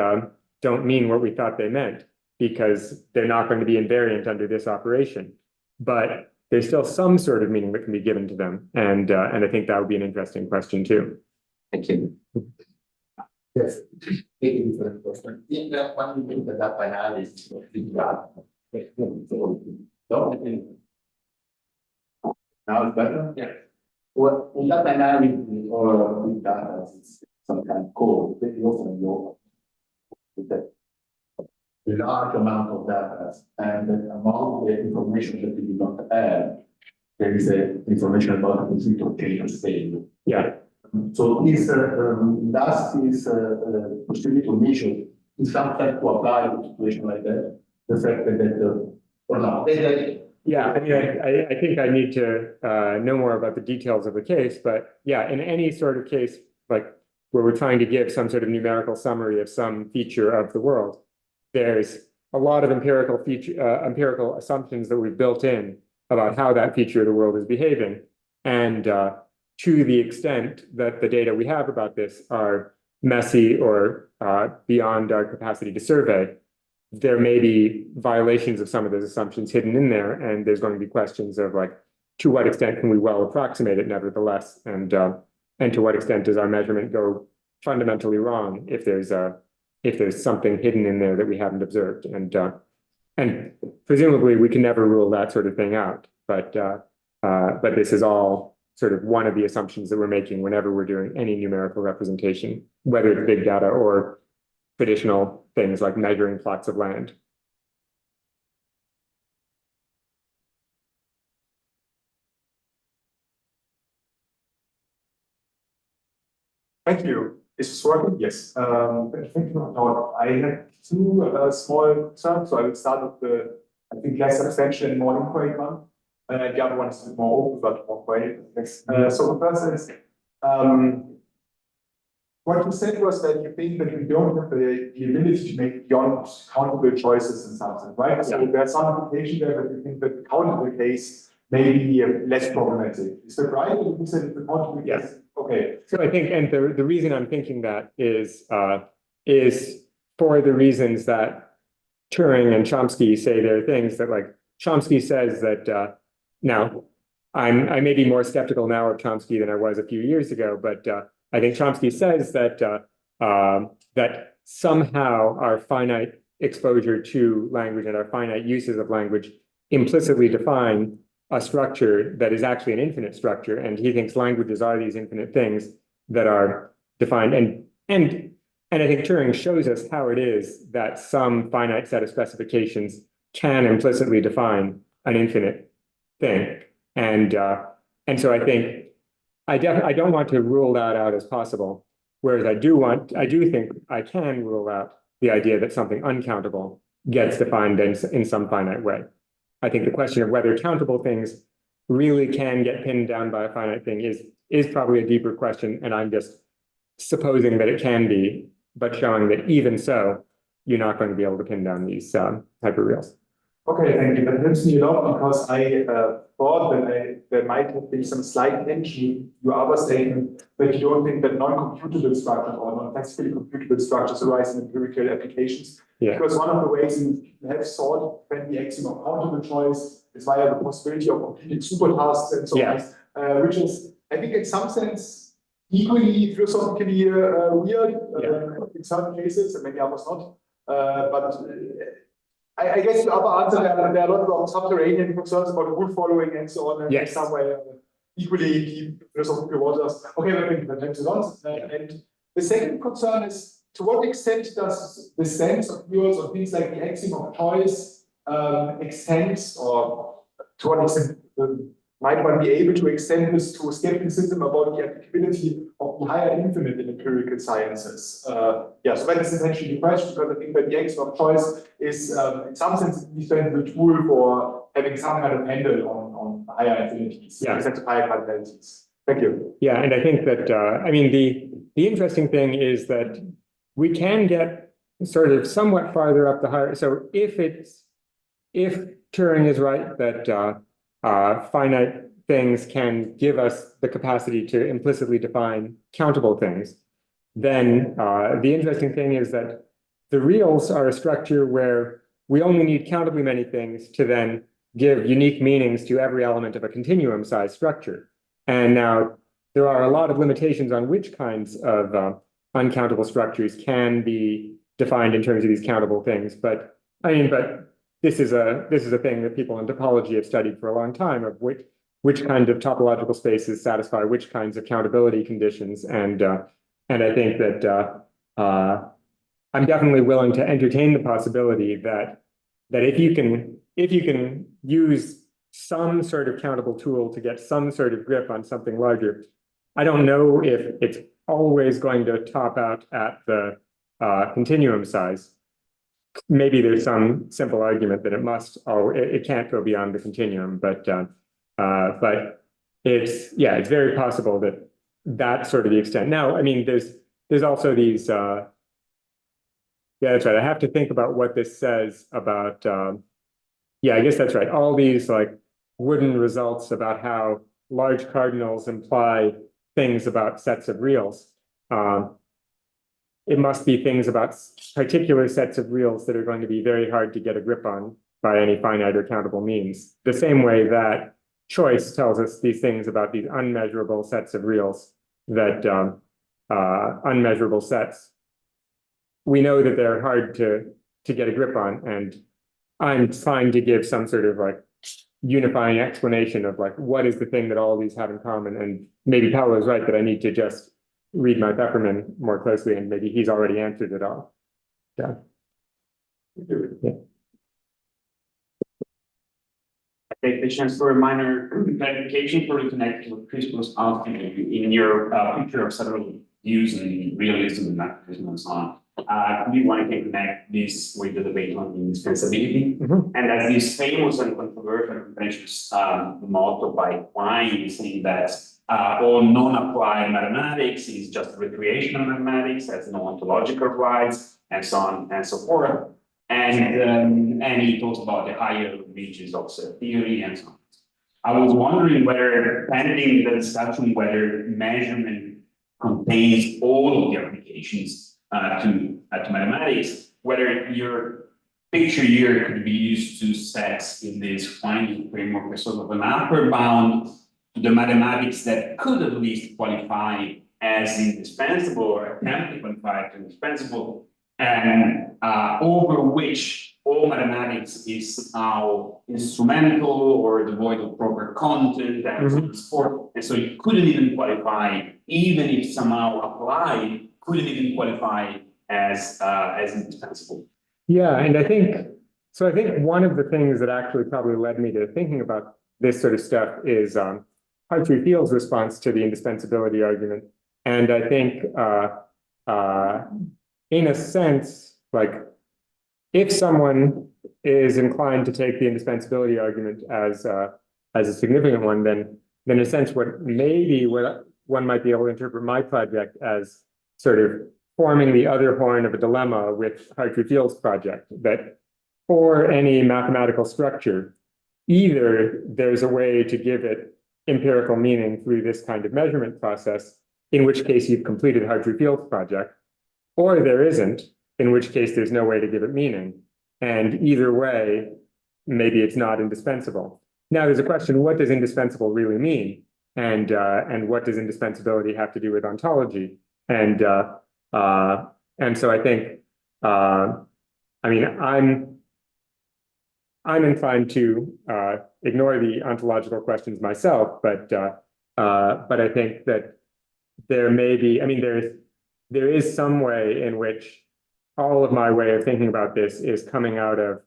mean what we thought they meant, because they're not going to be invariant under this operation. But there's still some sort of meaning that can be given to them, and I think that would be an interesting question too. Thank you. Yes. In when you do the data analysis of big data, now it's better? Yeah. Well, in data analysis or big data, it's some kind of code, very often you with that a large amount of data and the amount of the information that you do not have, there is information about the complete of change of state. Yeah. So this does this possibility to measure in some sense to apply to a situation like that, the fact that or not. Yeah, I mean, I think I need to know more about the details of the case, but yeah, in any sort of case, like where we're trying to give some sort of numerical summary of some feature of the world, there's a lot of empirical assumptions that we've built in about how that feature of the world is behaving. And to the extent that the data we have about this are messy or beyond our capacity to survey, there may be violations of some of those assumptions hidden in there, and there's going to be questions of like, to what extent can we well approximate it nevertheless, and to what extent does our measurement go fundamentally wrong if there's something hidden in there that we haven't observed, and presumably we can never rule that sort of thing out, but this is all sort of one of the assumptions that we're making whenever we're doing any numerical representation, whether it's big data or traditional things like measuring plots of land. Thank you. Is this working? Yes. Thank you. I had two small concerns. So I will start with the, I think, less substantial and more inquiry one. The other one is more open, but more quiet. So the first is, what you said was that you think that we don't have the ability to make beyond countable choices in something, right? So there's some implication there that you think that the countable case may be less problematic. Is that right? Or you said the countable case? Okay. So I think, and the reason I'm thinking that is for the reasons that Turing and Chomsky say there are things that, like, Chomsky says that now I may be more skeptical now of Chomsky than I was a few years ago, but I think Chomsky says that that somehow our finite exposure to language and our finite uses of language implicitly define a structure that is actually an infinite structure, and he thinks languages are these infinite things that are defined. And I think Turing shows us how it is that some finite set of specifications can implicitly define an infinite thing. And so I think I don't want to rule that out as possible, whereas I do think I can rule out the idea that something uncountable gets defined in some finite way. I think the question of whether countable things really can get pinned down by a finite thing is probably a deeper question, and I'm just supposing that it can be, but showing that even so, you're not going to be able to pin down these hyperreals. Okay, thank you. That helps me a lot, because I thought that there might have been some slight tension in your other statement that you don't think that non-computable structures or non-classically computable structures arise in empirical applications. Yeah. Because one of the ways you have solved when the axiom of countable choice is via the possibility of completing supertasks and so on, which is, I think, in some sense equally philosophically weird in certain cases, and many others not. But I guess the other answer, there are a lot of subterranean concerns about rule following and so on, and somewhere equally deep philosophical waters. Okay, I think that helps a lot. And the second concern is, to what extent does the sense of yours of things like the axiom of choice extend, or to what extent might one be able to extend this to skepticism about the applicability of the higher infinite in empirical sciences? So that is essentially the question, because I think that the axiom of choice is, in some sense, an indispensable tool for having some kind of handle on higher infinities, in the sense of higher cardinalities. Thank you. Yeah, and I think that, I mean, the interesting thing is that we can get sort of somewhat farther up the hierarchy. So if Turing is right that finite things can give us the capacity to implicitly define countable things, then the interesting thing is that the reals are a structure where we only need countably many things to then give unique meanings to every element of a continuum size structure. And now there are a lot of limitations on which kinds of uncountable structures can be defined in terms of these countable things. But I mean, but this is a thing that people in topology have studied for a long time, of which kind of topological spaces satisfy which kinds of countability conditions. And I think that I'm definitely willing to entertain the possibility that if you can use some sort of countable tool to get some sort of grip on something larger, I don't know if it's always going to top out at the continuum size. Maybe there's some simple argument that it can't go beyond the continuum, but it's very possible that that's sort of the extent. Now, I mean, there's also these yeah, that's right. I have to think about what this says about yeah, I guess that's right. All these like wooden results about how large cardinals imply things about sets of reals. It must be things about particular sets of reals that are going to be very hard to get a grip on by any finite or countable means. The same way that choice tells us these things about these unmeasurable sets of reals, that unmeasurable sets, we know that they're hard to get a grip on. And I'm trying to give some sort of like unifying explanation of like, what is the thing that all these have in common? And maybe Paolo is right that I need to just read my Pepperman more closely, and maybe he's already answered it all. Yeah. Yeah. I take the chance for a minor clarification for you connect to what Chris was asking in your picture of several views and realism and magnetism and so on. We want to connect this with the debate on indispensability. Mm-hmm. And as this famous and controversial contentious motto by Quine saying that all non-applied mathematics is just recreational mathematics, has no ontological rights, and so on and so forth. And he talks about the higher reaches of set theory and so on. I was wondering whether, pending the discussion, whether measurement contains all of the applications to mathematics, whether your picture here could be used to set in this finding framework as sort of an upper bound to the mathematics that could at least qualify as indispensable or attempt to qualify as indispensable, and over which all mathematics is somehow instrumental or devoid of proper content and so on and so forth. And so you couldn't even qualify, even if somehow applied, couldn't even qualify as indispensable. Yeah, and I think one of the things that actually probably led me to thinking about this sort of stuff is Hartree-Field's response to the indispensability argument. And I think in a sense, like if someone is inclined to take the indispensability argument as a significant one, then in a sense, what one might be able to interpret my project as sort of forming the other horn of a dilemma with Hartree-Field's project, that for any mathematical structure, either there's a way to give it empirical meaning through this kind of measurement process, in which case you've completed Hartree-Field's project, or there isn't, in which case there's no way to give it meaning. And either way, maybe it's not indispensable. Now there's a question, what does indispensable really mean? And what does indispensability have to do with ontology? And so I think, I mean, I'm inclined to ignore the ontological questions myself, but I think that there may be, I mean, there is some way in which all of my way of thinking about this is coming out of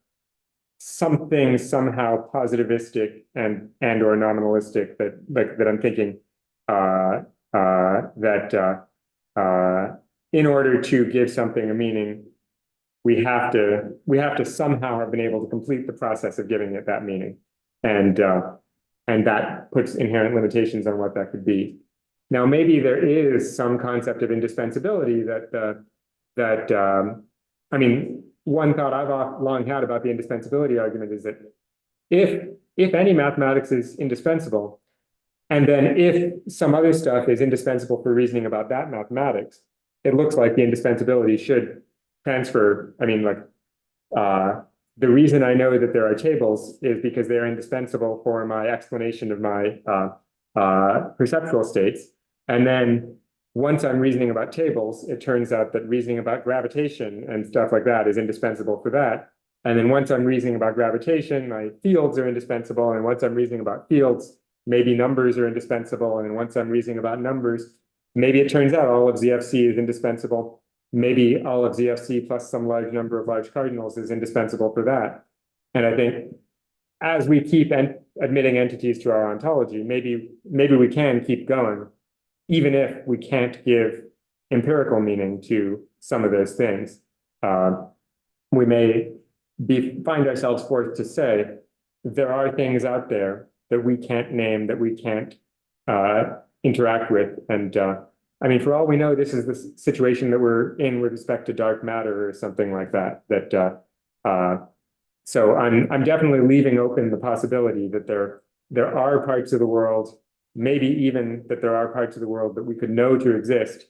something somehow positivistic and or nominalistic that I'm thinking that in order to give something a meaning, we have to somehow have been able to complete the process of giving it that meaning, and that puts inherent limitations on what that could be. Now, maybe there is some concept of indispensability I mean, one thought I've long had about the indispensability argument is that if any mathematics is indispensable, and then if some other stuff is indispensable for reasoning about that mathematics, it looks like the indispensability should transfer. I mean, like, the reason I know that there are tables is because they're indispensable for my explanation of my perceptual states. And then once I'm reasoning about tables, it turns out that reasoning about gravitation and stuff like that is indispensable for that. And then once I'm reasoning about gravitation, my fields are indispensable. And once I'm reasoning about fields, maybe numbers are indispensable. And once I'm reasoning about numbers, maybe it turns out all of ZFC is indispensable. Maybe all of ZFC plus some large number of large cardinals is indispensable for that. And I think as we keep admitting entities to our ontology, maybe we can keep going, even if we can't give empirical meaning to some of those things. We may find ourselves forced to say there are things out there that we can't name, that we can't interact with. And I mean, for all we know, this is the situation that we're in with respect to dark matter or something like that. So I'm definitely leaving open the possibility that there are parts of the world, maybe even that there are parts of the world that we could know to exist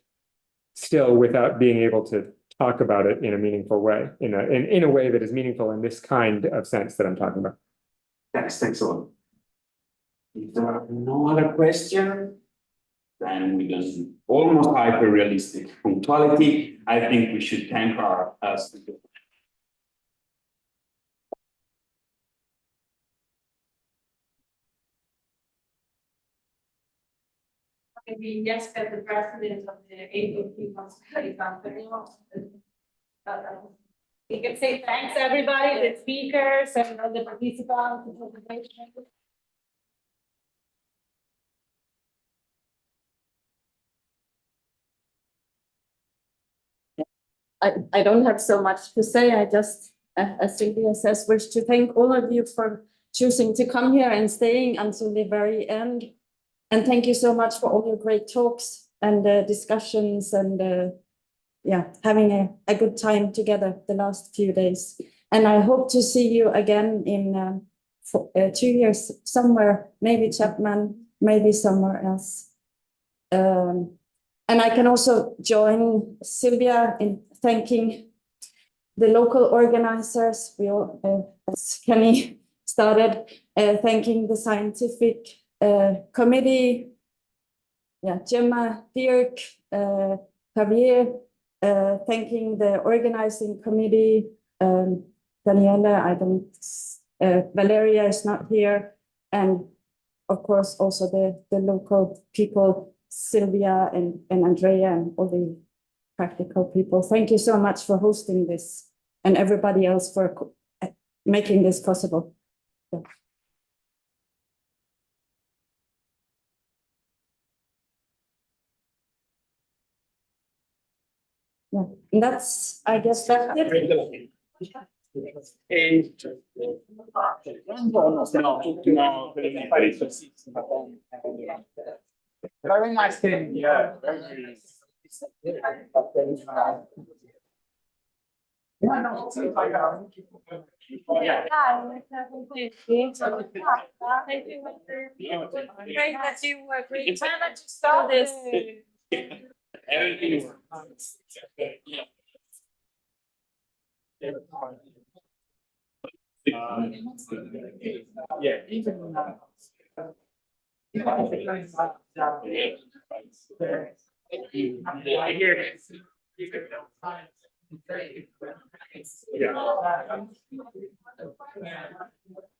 still without being able to talk about it in a meaningful way, in a way that is meaningful in this kind of sense that I'm talking about. Thanks a lot. If there are no other questions, then we can almost hyper-realistic punctuality. I think we should thank our speakers. Maybe yes, that the president of the AOP wants to say something. We can say thanks, everybody, the speakers and all the participants. I don't have so much to say. I just, as Sylvia says, wish to thank all of you for choosing to come here and staying until the very end. And thank you so much for all your great talks and discussions and yeah, having a good time together the last few days. And I hope to see you again in 2 years somewhere, maybe Chapman, maybe somewhere else. And I can also join Sylvia in thanking the local organizers. We all, as Kenny started, thanking the scientific committee, yeah, Gemma, Dirk, Javier, thanking the organizing committee, Daniela, Valeria is not here, and of course also the local people, Sylvia and Andrea and all the practical people. Thank you so much for hosting this and everybody else for making this possible. Yeah. Yeah, and that's, I guess that's it. Very nice thing, yeah. Yeah, no, it seems like Yeah. Great that you were great. Time to start this. Everything works. Yeah, even yeah.